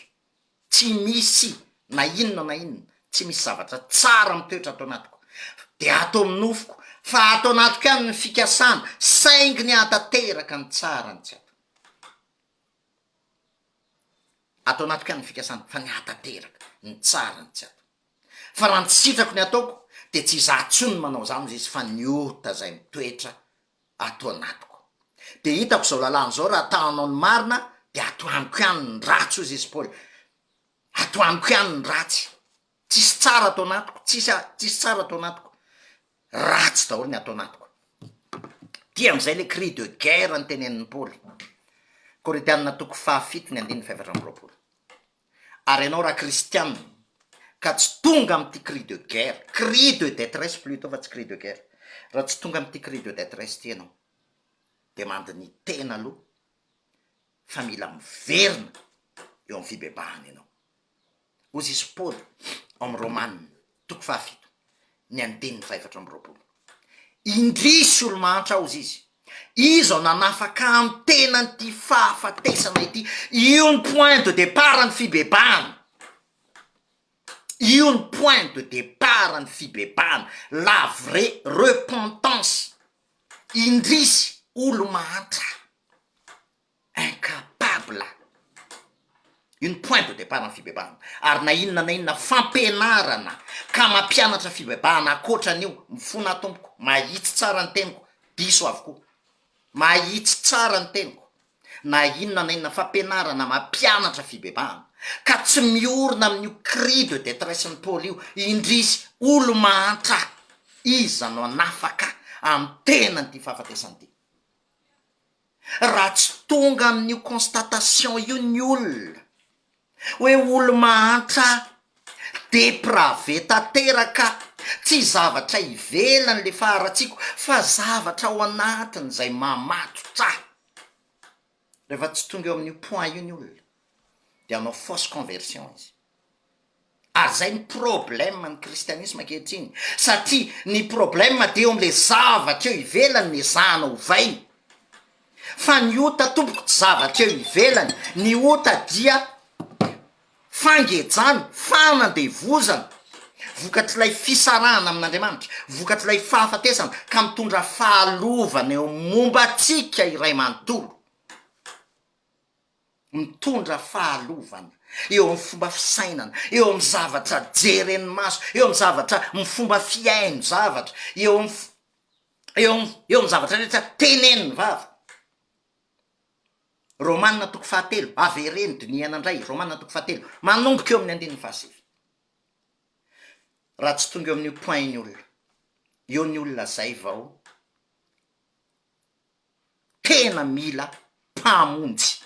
Tsy misy na inona na inona. Tsy misy zavatra tsara mitoetra atao anatiko. De ato amin'ny nofoko. Fa ato anatiko ihany ny fikasana. Saingy ny hatateraka ny tsara ny tsy ato. Ato anatiko ihany ny fikasana fa ny hatateraka ny tsara ny tsy ato. Fa raha ny sitrako ny ataoko de tsy za tsony manao zany izy fa ny ota zay mitoetra ato anatiko. De hitako zao lalàna zao raha ataonao ny marina de ato amiko ihany ny ratsy ozy izy Paoly. Ato amiko ihany ny ratsy. Tsisy tsara atao anatiko, tsisy tsara atao anatiko. Ratsy daholo ny atao anatiko. Ty am'izay le cri de guerre ny tenenin'ny Paoly. Korintianina toko 7:7-8. Ary ianao raha kristianina ka tsy tonga am'ty cri de guerre, cri de détresse plutôt fa tsy cri de guerre. Raha tsy tonga am'ty cri de détresse ty ianao de mandy ny tena aloha fa mila miverina eo amin'ny fibebahana ianao. Ozy izy Paoly amin'ny Romanina toko 7:5-8. Indrisy olo mahantra ozy izy. Izy ao nanafaka amin'ny tenany ty fahafatesana ity. Io ny point de départ ny fibebahana. Io ny point de départ ny fibebahana. La vraie repentance. Indrisy olo mahantra. Incapable. Io ny point de départ ny fibebahana. Ary na inona fampianarana ka mampianatra fibebahana akoatran'io mifona tompoko. Mahitsy tsara ny teniko. Diso avokoa. Mahitsy tsara ny teniko. Na inona fampianarana mampianatra fibebahana ka tsy miorina amin'io cri de détresse ny Paoly io. Indrisy olo mahantra. Iza no anafaka amin'ny tenany ty fahafatesany ty. Raha tsy tonga amin'io constatation io ny olona hoe olo mahantra depravé tanteraka, tsy zavatra ivelany le faharatsiako fa zavatra ao anatiny zay mamatotra. Rehefa tsy tonga eo amin'io point io ny olona de anao fausse conversion izy. Ary zay ny problème ny kristianisme ankehitriny. Satria ny problème de eo am'le zavatra eo ivelany ny zana ovainy. Fa ny ota tompoko tsy zavatra eo ivelany. Ny ota dia fangejany, fanandevozana, vokatr'ilay fisarahana amin'Andriamanitra, vokatr'ilay fahafatesana ka mitondra fahalovana eo mombatsika iray manontolo. Mitondra fahalovana eo amin'ny fomba fisainana, eo amin'ny zavatra jeren'ny maso, eo amin'ny zavatra amin'ny fomba fiaino zavatra, eo amin'ny zavatra rehetra teneniny vava. Romanina toko 7, avereny diniana indray. Romanina toko 7 manomboka eo amin'ny 9:7. Raha tsy tonga eo amin'io point ny olona, eo ny olona zay vao tena mila mpamonjy.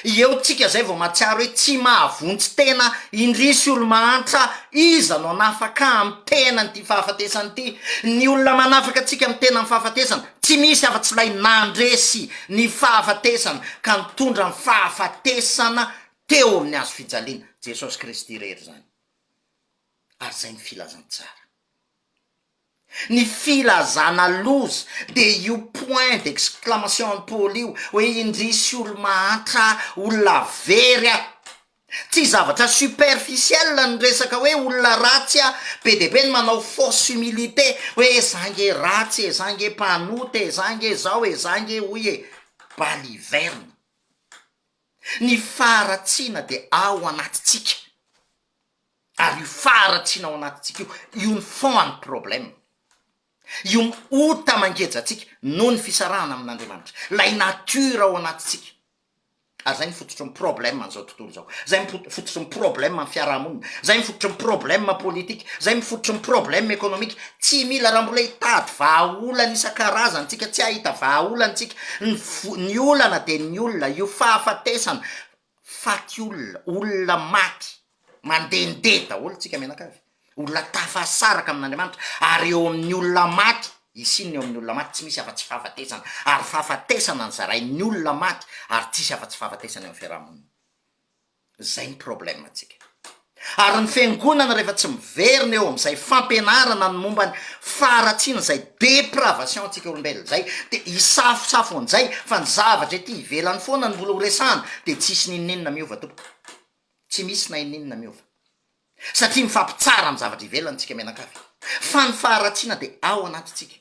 Eo tsika zay vao mahatsiaro hoe tsy mahavontsy tena indrisy olo mahantra. Iza no anafaka amin'ny tenany ty fahafatesany ty. Ny olona manafaka atsika amin'ny tenany fahafatesana tsy misy afa-tsy lay nandresy ny fahafatesana ka nitondra ny fahafatesana teo amin'ny hazo fijaliana Jesosy Kristy rehetra zany. Ary zay ny filazana tsara. Ny filazana loza de io point d'exclamation ny Paoly io hoe indrisy olo mahantra, olona very. Tsy tsy zavatra superficiel ny resaka hoe olona ratsy a be de be ny manao fausse humilité hoe zange ratsy e, zange mpanoty e, zange zao e, zange hoy e. Baliverne. Ny faharatsiana de ao anatitsika, ary io faharatsiana ao anatitsika io ny fond problème, io ny ota mangejatsika noho ny fisarahana amin'Andriamanitra, lay natura ao anatitsika. Ary zay mifototry ny problème an'izao tontolo zao, zay mifototry ny problème amin'ny fiarahamonina, zay mifototry ny problème politika, zay mifototry ny problème économique. Tsy mila raha mbola hitady vahaolana isan-karazany tsika, tsy ahita vahaolana tsika. Ny olana de ny olona, io fahafatesana, faty olona maty, mandehandeha daholo tsika menakavy, olona tafasaraka amin'Andriamanitra. Ary eo amin'ny olona maty, isinony eo amin'ny olona maty tsy misy afa-tsy fahafatesana, ary fahafatesana ny zarain'ny olona maty, ary tsisy afa-tsy fahafatesana eo amin'ny fiarahamonina. Zay ny problème atsika. Ary ny fiangonana rehefa tsy miverina eo amin'izay fampianarana ny momba ny faharatsiana, zay depravation antsika olombelona zay, de isafosafo an'izay fa ny zavatra ety ivelany foana ny mbola ho resahana, de tsisy ninninina miova tompoko, tsy misy na inninina miova, satria mifampitsara amin'ny zavatra ivelany tsika menakavy. Fa ny faharatsiana de ao anatitsika.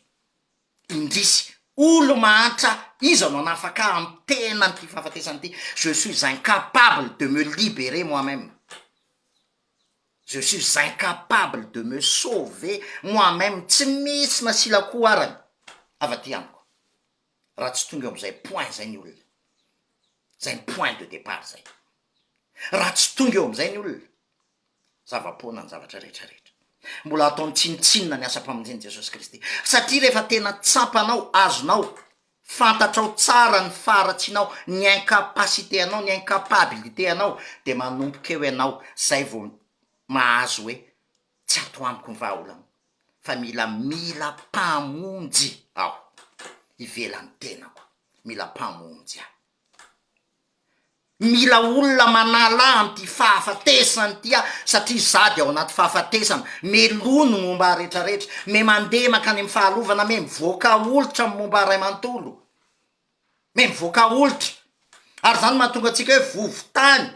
Indrisy olo mahantra iza no anafaka amin'ny tena ny fahafatesana ity. Je suis incapable de me libérer moi-même. Je suis incapable de me sauver moi-même. Tsy misy na silako arany avaty amiko raha tsy tonga amin'izay point zay ny olona. Zay ny point de départ zay. Raha tsy tonga eo amin'izay ny olona, zava-poana ny zavatra rehetrarehetra. Mbola ataony tsinitsinina ny asa-pamonjeny Jesosy Kristy. Satria rehefa tena tsapanao, azonao, fantatrao tsara ny faharatsianao, ny incapacité anao, ny incapabilité anao, de manomboka eo ianao, zay vao mahazo hoe tsy ato amiko ny vahaolana, fa mila mpamonjy aho, ivelan'ny tenako, mila mpamonjy aho. Mila olona manala amty fahafatesana ty satria zady ao anaty fahafatesana, melono momba rehetrarehetra, me mandeha makany amin'ny fahalovana, me mivoaka olitra amin'ny momba ray manontolo, me mivoaka olitra. Ary zany mahatonga atsika hoe vovotany,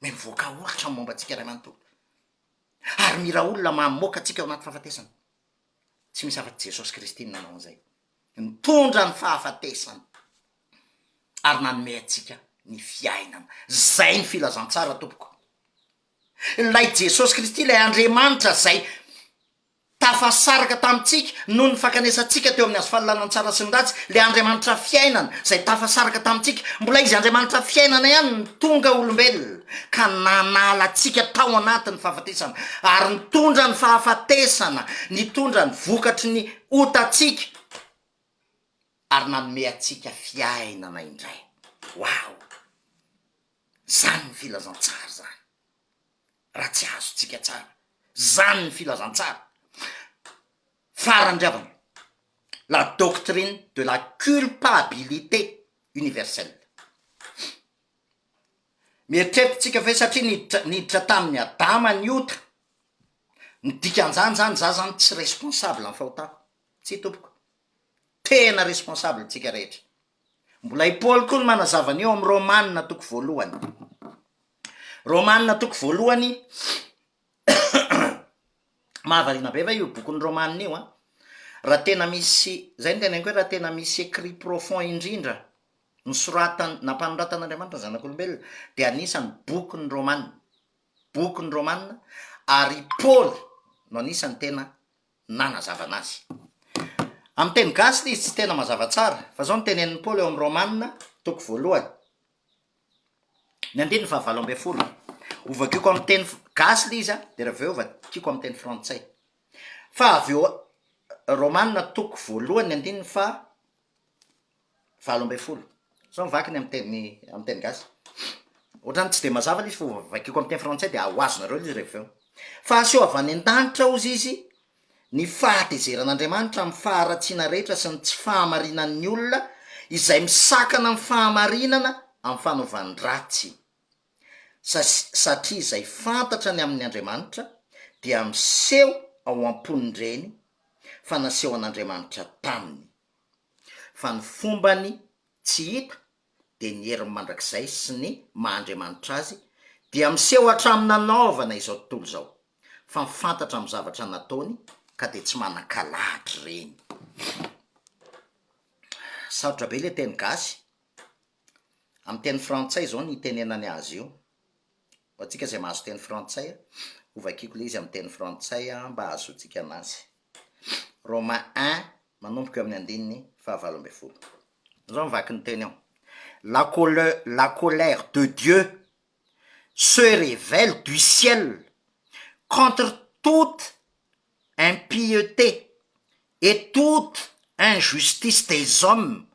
me mivoaka olitra amin'ny momba atsika ray manontolo. Ary mila olona mamoaka atsika ao anaty fahafatesana. Tsy misy afa-tsy Jesosy Kristy nanao an'izay, nitondra ny fahafatesana ary nanome atsika ny fiainana. Zay ny filazantsara tompoko. Lay Jesosy Kristy, lay Andriamanitra zay tafasaraka tamitsika noho ny fankanesantsika teo amin'ny azo fahalalantsara sy ny ratsy, le Andriamanitra fiainana zay tafasaraka tamitsika, mbola izy Andriamanitra fiainana ihany ny tonga olombelona ka nanala atsika tao anatiny fahafatesana, ary nitondra ny fahafatesana, nitondra ny vokatry ny otatsika, ary nanome atsika fiainana indray. Wow! Zany ny filazantsara zany. Raha tsy azo tsika tsara, zany ny filazantsara. Farandriavana, la doctrine de la culpabilité universelle. Mieritrerititsika ve satria niditra tamin'ny Adama ny ota, ny dikan'izany zany za zany tsy responsable amin'ny fahotako, tsy tompoko, tena responsable tsika rehetra. Mbola i Paul koa no manazavany eo amin'ny Romanina toko voalohany. Romanina toko voalohany, mahavariana be va io bokon'ny Romanina io a. Raha tena misy, zay ny teneniko hoe raha tena misy écrit profond indrindra nosoratany nampanoratan'Andriamanitra zanak'olombelona, de anisany bokon'ny Romanina. Bokon'ny Romanina, ary Paul no anisany tena nanazavana azy. Amin'ny teny gasy izy tsy tena mazava tsara, fa zao ny tenenin'ny Paul eo amin'ny Romanina toko voalohany, ny 9:20. Ovakiko amin'ny teny gasy izy de rehefa eo ovakiko amin'ny teny frantsay. Fa avy eo Romanina toko voalohany 9:20. Zao mivakiny amin'ny teny gasy. Ohatrany tsy de mazava izy fa ovakiko amin'ny teny frantsay de ahoazonareo izy rehefa eo. Fa aseho avy any an-danitra ozy izy ny fahatezeran'Andriamanitra amin'ny faharatsiana rehetra sy ny tsy fahamarinan'ny olona izay misakana amin'ny fahamarinana amin'ny fanaovan'ny ratsy. Satria izay fantatra ny amin'ny Andriamanitra dia miseho ao am-ponindreny fa naseho an'Andriamanitra taminy. Fa ny fombany tsy hita de ny herin'ny mandrakizay sy ny maha-Andriamanitra azy dia miseho hatramin'ny nanaovana izao tontolo zao fa mifantatra amin'ny zavatra nataony ka de tsy manan-kalahatra reny. Sarotra be le teny gasy amin'ny teny frantsay zao ny tenenany azy io, atsika zay mahazo teny frantsay ovakiko le izy amin'ny teny frantsay mba ahazoantsika anazy. Romain 1 manomboka amin'ny andininy 17. Zao mivaky ny teny ao. La colère de Dieu se révèle du ciel contre toute impiété et toute injustice des hommes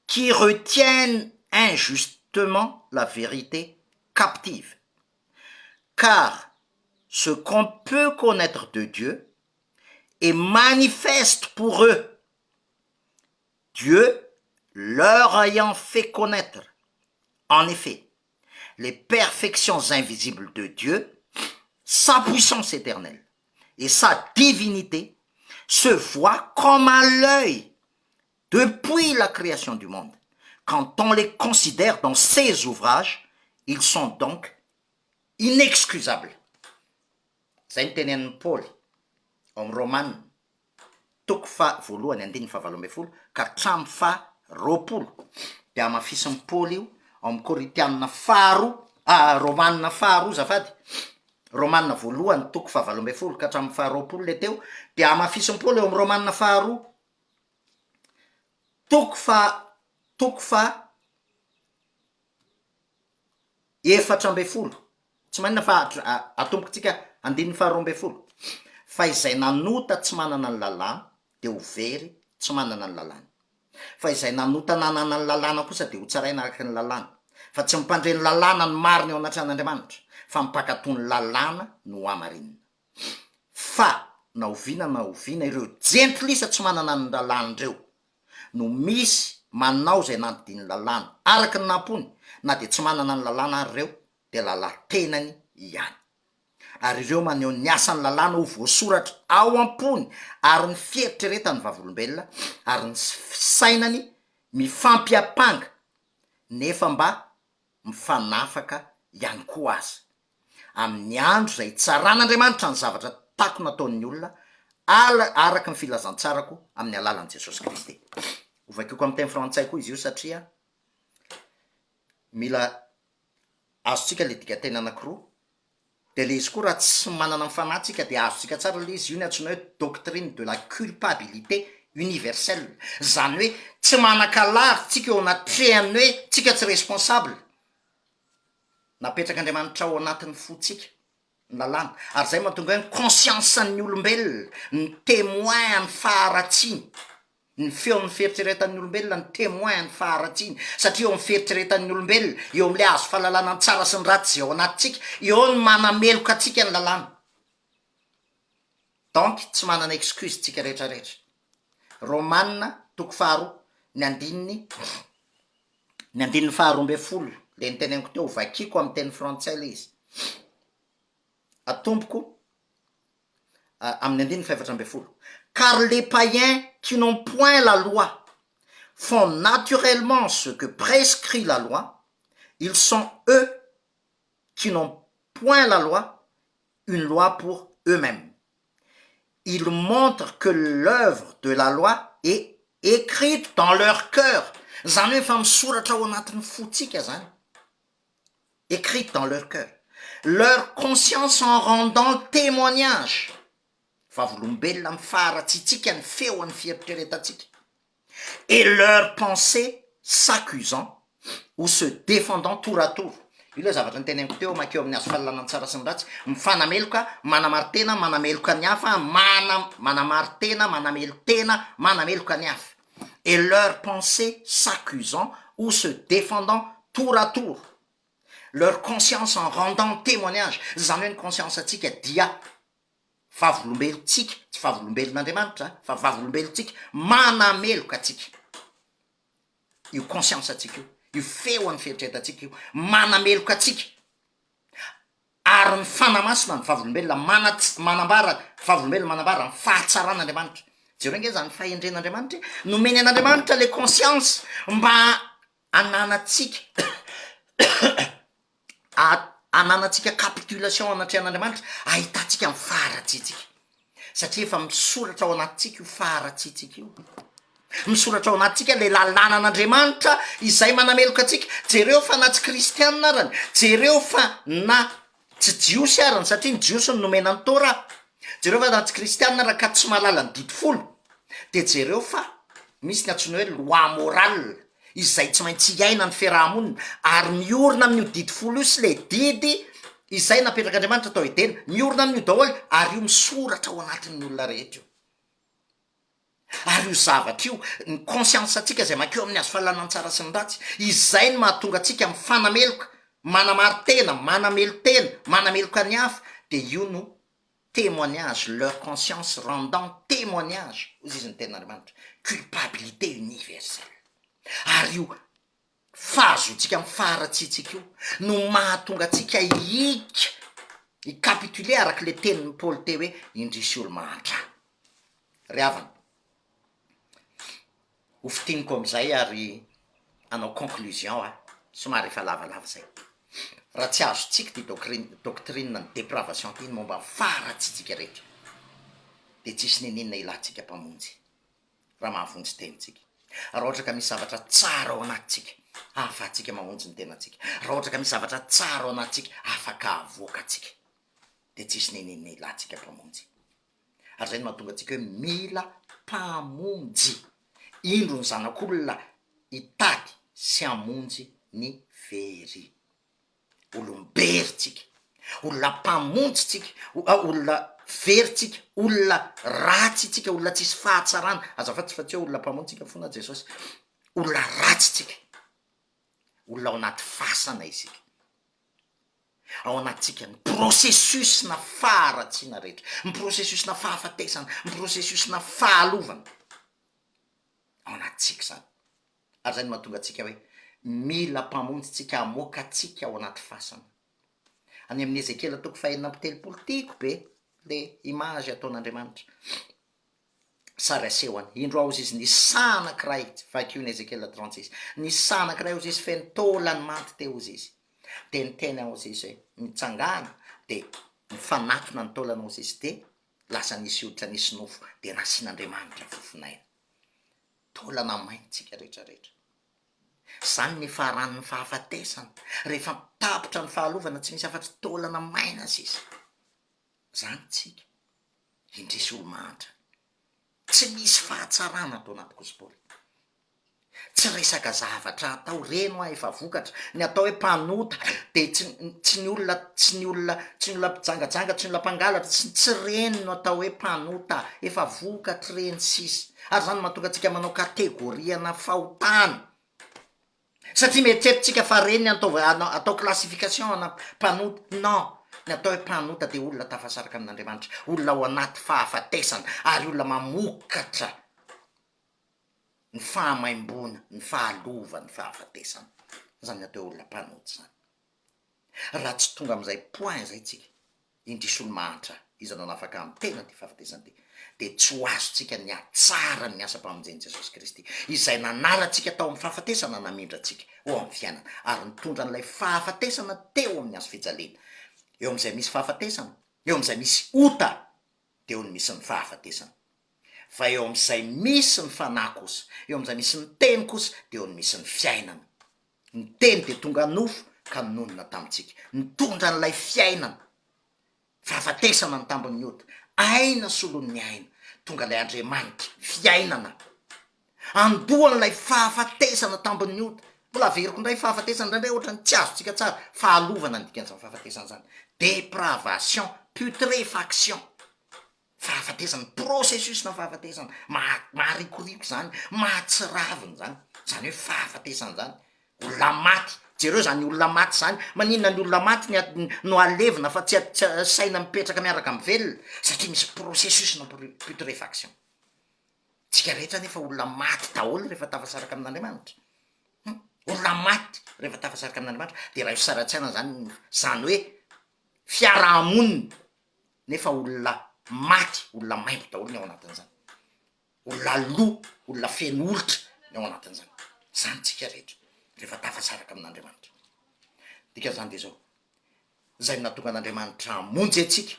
qui retiennent injustement la vérité captive. Car ce qu'on peut connaître de Dieu est manifeste pour eux, Dieu leur ayant fait connaître. En effet, les perfections invisibles de Dieu, sa puissance éternelle et sa divinité se voient comme à l'œil depuis la création du monde. Quand on les considère dans ses ouvrages, ils sont donc inexcusables. Zay ny tenenin'ny Paul amin'ny Romana toko voalohany andininy 17 ka hatramin'ny 20. De amafisin'ny Paul io amin'ny Korintianina Romana 2 zafady. Romana voalohany toko 17 ka hatramin'ny 20 le teo, de amafisin'ny Paul eo amin'ny Romana 2 toko 14. Tsy manina fa atombokontsika andininy 12. Fa izay nanota tsy manana ny lalàna de ho very tsy manana ny lalàna. Fa izay nanota nanana ny lalàna kosa de ho tsaraina araka ny lalàna. Fa tsy mipandreny lalàna ny marina ao anatran'Andriamanitra, fa mipankatony lalàna no amarinina. Fa na oviana ireo jentilisa tsy manana ny lalàna ireo no misy manao zay nandidiny lalàna araka ny nampony, na de tsy manana ny lalàna ary ireo de lalatenany ihany. Ary ireo maneho ny asan'ny lalàna ho voasoratra ao am-pony, ary ny fieritreretany vavolombelona ary ny sainany mifampiapanga, nefa mba mifanafaka ihany koa azy amin'ny andro zay tsaran'Andriamanitra ny zavatra tako nataon'ny olona araka ny filazantsarako amin'ny alalan'i Jesosy Kristy. Ovakiko amin'ny teny frantsay koa izy io satria mila azontsika le dikateny anankiroa, de le izy koa raha tsy manana mifanahintsika de azontsika tsara le izy io ny antsoina hoe doctrine de la culpabilité universelle. Zany hoe tsy manan-kalahatra tsika eo anatrehany hoe tsika tsy responsable. Napetraka Andriamanitra ao anatin'ny fotsika ny lalàna, ary zay mahatonga hoe conscience-ny olombelona, ny témoin ny faharatsiany, ny feon'ny fieritreretan'ny olombelona ny témoin ny faharatsiany, satria eo amin'ny fieritreretan'ny olombelona, eo amin'le azo fahalalana ny tsara sy ny ratsy ao anatintsika, eo ny manameloka atsika ny lalàna. Donc tsy manana excuse tsika rehetrarehetra. Romana toko 2 ny andininy 12 le ny teneniko teo, vakiko amin'ny teny frantsay le izy. Atomboko amin'ny andininy 17. Car les païens qui n'ont point la loi font naturellement ce que prescrit la loi. Ils sont eux qui n'ont point la loi, une loi pour eux-mêmes. Ils montrent que l'œuvre de la loi est écrite dans leur cœur. Zany hoe efa misoratra ao anatin'ny fotsika zany. Écrite dans leur cœur. Leur conscience en rendant témoignage. Vavolombelona amin'ny faharatsitsika ny feon'ny fieritreretantsika. Et leur pensée s'accusant ou se défendant tour à tour. Io le zavatra ny teneniko teo makeo amin'ny azo fahalalana tsara sy ny ratsy, mifanameloka, manamartena, manameloka ny hafa, manamartena, manamelotena, manameloka ny hafa. Et leur pensée s'accusant ou se défendant tour à tour. Leur conscience en rendant témoignage. Zany hoe ny conscience atsika dia vavolombelontsika, tsy vavolombelon'Andriamanitra, fa vavolombelontsika manameloka atsika. Io conscience atsika io feon'ny fieritreretantsika io manameloka atsika. Ary ny fanamasina ny vavolombelona manambara, vavolombelona manambara ny fahatsaran'Andriamanitra. Jereo nge zany fahendren'Andriamanitra, nomeny an'Andriamanitra le conscience mba ananatsika ananantsika capitulation anatrehan'Andriamanitra, ahitantsika amin'ny faharatsiantsika, satria efa misoratra ao anatintsika io faharatsiantsika io, misoratra ao anatintsika le lalàna an'Andriamanitra izay manameloka atsika. Jereo fa na tsy kristianina arany, jereo fa na tsy jiosy arany, satria ny jiosy ny nomena ny tora, jereo fa na tsy kristianina arany ka tsy mahalala ny didy folo, de jereo fa misy ny antsoina hoe loi morale izay tsy maintsy iaina ny fiarahamonina, ary miorina amin'io didy folo io sy le didy izay napetrak'Andriamanitra atao edena, miorina amin'io daholo, ary io misoratra ao anatin'ny olona rehetra io. Ary io zavatra io, ny conscience atsika izay makeo amin'ny azo fahalalana tsara sy ny ratsy, izay ny mahatonga atsika mifanameloka, manamary-tena, manamelo-tena, manameloka ny hafa, de io no témoignage, leur conscience rendant témoignage, ozy izy ny ten'Andriamanitra, culpabilité universelle. Ary io fahazoantsika amin'ny faharatsiantsika io no mahatonga atsika hika, hicapitule araka le tenin'ny Paoly teo hoe indrisy olo mahatra. Ry havana, ho fitiniko am'izay ary anao conclusion somary efa lavalava zay. Raha tsy azotsika ty doctrine ny depravation ty momba faharatsiantsika rehetra, de tsisy neninona ilantsika mpamonjy raha mahavonjy tenitsika. Raha ohatra ka misy zavatra tsara ao anatintsika, afatsika mamonjy ny tenatsika. Raha ohatra ka misy zavatra tsara ao anatintsika, afaka avoaka atsika, de tsisy neninona ilantsika mpamonjy. Ary zay no mahatonga atsika hoe mila mpamonjy. Indro ny zanak'olona hitady sy hamonjy ny very. Olomberitsika, olona mpamonjy tsika, olona veritsika, olona ratsy tsika, olona tsisy fahatsarana. Azafatsy fa tsy hoe olona mpamonjy tsika fona Jesosy, olona ratsy tsika, olona ao anaty fasana isika, ao anatsika ny processus na faharatsiana rehetra, ny processus na fahafatesana, ny processus na fahalovana ao anatsika zany. Ary zay no mahatonga atsika hoe mila mpamonjy tsika hamoaka atsika ao anaty fasana. Any amin'ny Ezekela toko 4:telopolo tiako be le image ataon'Andriamanitra, sary asehony. Indro ao izy ny sanankiray, vakio ny Ezekela 36, ny sanankiray ozy izy feno taolany maty teo ozy izy, de niteny ao izy hoe mitsangana, de mifanatona ny taolany ozy izy, de lasa nisy hoditra nisy nofo, de nasian'Andriamanitra fofonaina. Taolana maintsika rehetrarehetra. Zany ny faharan'ny fahafatesana, rehefa mitapotra ny fahalovana tsy misy afa-tsy taolana maina izy. Zany tsika, indrisy olo mahatra, tsy misy fahatsarana atao anaty gospel, tsy resaka zavatra atao reno efa vokatra, ny atao hoe mpanota de tsy ny olona mpijangajanga, tsy ny olona mpangalatra, tsy reny no atao hoe mpanota, efa vokatra reny sisy. Ary zany mahatonga atsika manao kategoriana fahotana, satria mieritreritsika fa reny atao classification ana mpanota. Non, ny atao hoe mpanota de olona tafasaraka amin'Andriamanitra, olona ao anaty fahafatesana, ary olona mamokatra ny fahamaimbona, ny fahalova, ny fahafatesana. Zany atao hoe olona mpanota zany. Raha tsy tonga am'izay point zay tsika, indrisy olo mahatra izanao afaka amin'ny tena ty fahafatesana ty, de tsy ho azotsika ny atsara ny asa-pamonjeny Jesosy Kristy, izay nanaratsika tao amin'ny fahafatesana namindra atsika ho amin'ny fiainana, ary nitondra n'ilay fahafatesana teo amin'ny azo fijalena. Eo am'izay misy fahafatesana, eo am'izay misy ota, de eo ny misy ny fahafatesana. Fa eo am'izay misy ny fanahy kosa, eo am'izay misy ny teny kosa, de eo ny misy ny fiainana. Ny teny de tonga nofo ka nonona tamitsika, nitondra n'ilay fiainana. Fahafatesana ny tambon'ny ota, aina solon'ny aina, tonga lay Andriamanitra fiainana, andohan'ilay fahafatesana tambon'ny ota. Mbola averiko indray fahafatesana indray ohatra ny tsy azotsika tsara, fahalovana ny dikan'izany fahafatesana zany, depravation, putréfaction, fahafatesana, processus na fahafatesana, maharikoriko zany, mahatsiraviny zany, zany hoe fahafatesana zany. Olona maty, jereo zany olona maty zany, maninona ny olona maty no alevina fa tsy saina mipetraka miaraka amin'ny velona, satria misy processus na putréfaction. Tsika rehetra nefa olona maty daholo rehefa tafasaraka amin'Andriamanitra. Olona maty rehefa tafasaraka amin'Andriamanitra, de raha io saratsiana zany hoe fiarahamonina, nefa olona maty, olona maimbo daholo ny ao anatin'izany, olona lo, olona feno olitra ny ao anatin'izany. Zany tsika rehetra rehefa tafasaraka amin'Andriamanitra. Dikan'izany de zao, zay natonga an'Andriamanitra hamonjy atsika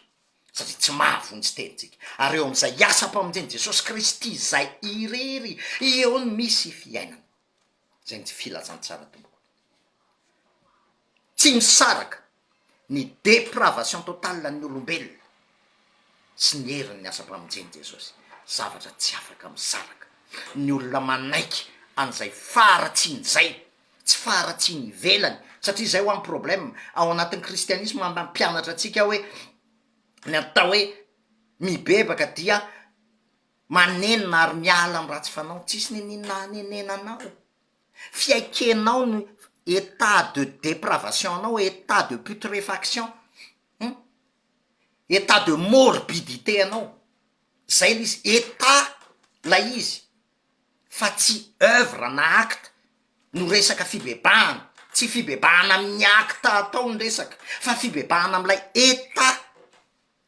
satria tsy mahavonjy tenitsika ary eo am'izay asa-pamonjeny Jesosy Kristy zay irery eo ny misy fiainana zay ny filazantsara tompoko. Tsy misaraka ny depravation totale ny olombelona sy ny herin'ny asa-pamonjeny Jesosy, zavatra tsy afaka misaraka. Ny olona manaiky an'izay faharatsiany zay, tsy faharatsiany ivelany, satria zay ho amin'ny problème ao anatin'ny kristianisme mampianatra atsika hoe ny atao hoe mibebaka dia manenina ary miala amin'ny ratsy fanao, tsisy nenenanao, fiaikenao ny état de dépravation anao, état de putréfaction, état de morbidité anao, zay l'izy état la izy fa tsy œuvre na acte no resaka fibebahana, tsy fibebahana amin'ny acte atao ny resaka fa fibebahana am'ilay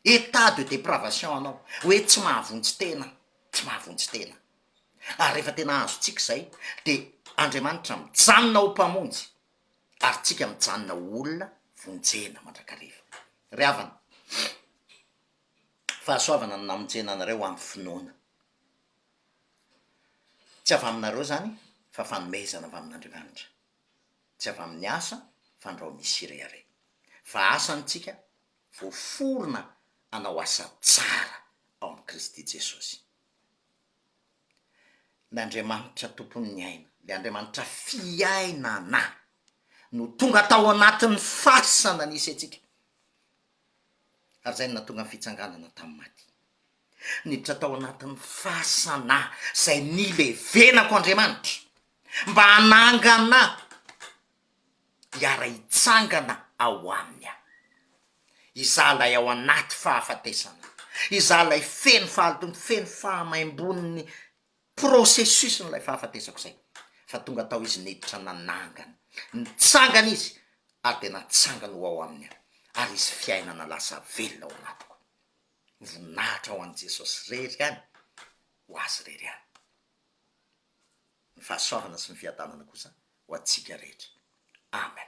état de dépravation anao, hoe tsy mahavonjy tena, tsy mahavonjy tena. Ary rehefa tena azotsika zay de Andriamanitra mijanona ho mpamonjy ary tsika mijanona olona vonjena mandrakariva. Ry havana, fahasoavana no namonjena anareo amin'ny finoana, tsy avy aminareo zany fa fanomezana avy amin'Andriamanitra, tsy avy amin'ny asa fandrao misy rehare, fa asantsika voaforona anao asa tsara ao amin'ny Kristy Jesosy. L'Andriamanitra tompon'ny aina, le Andriamanitra fiainana no tonga tao anatin'ny fasana nisy atsika, ary zay no natonga ny fitsanganana tamin'ny maty, niditra tao anatin'ny fasana zay nilevenako Andriamanitra mba hanangana hiara hitsangana ao aminy aho, izalay ao anaty fahafatesana, izalay feno fahalotony, feno fahamaim-boniny processus n'ilay fahafatesako zay, fa tonga tao izy niditra nanangana, nitsangana izy ary de natsangana ho ao aminy aho, ary izy fiainana lasa velona ao anatiko. Voninahitra ho an' Jesosy rery any, ho azy rery any. Ny fahasoavana sy ny fiadanana kosa ho antsika rehetra. Amen.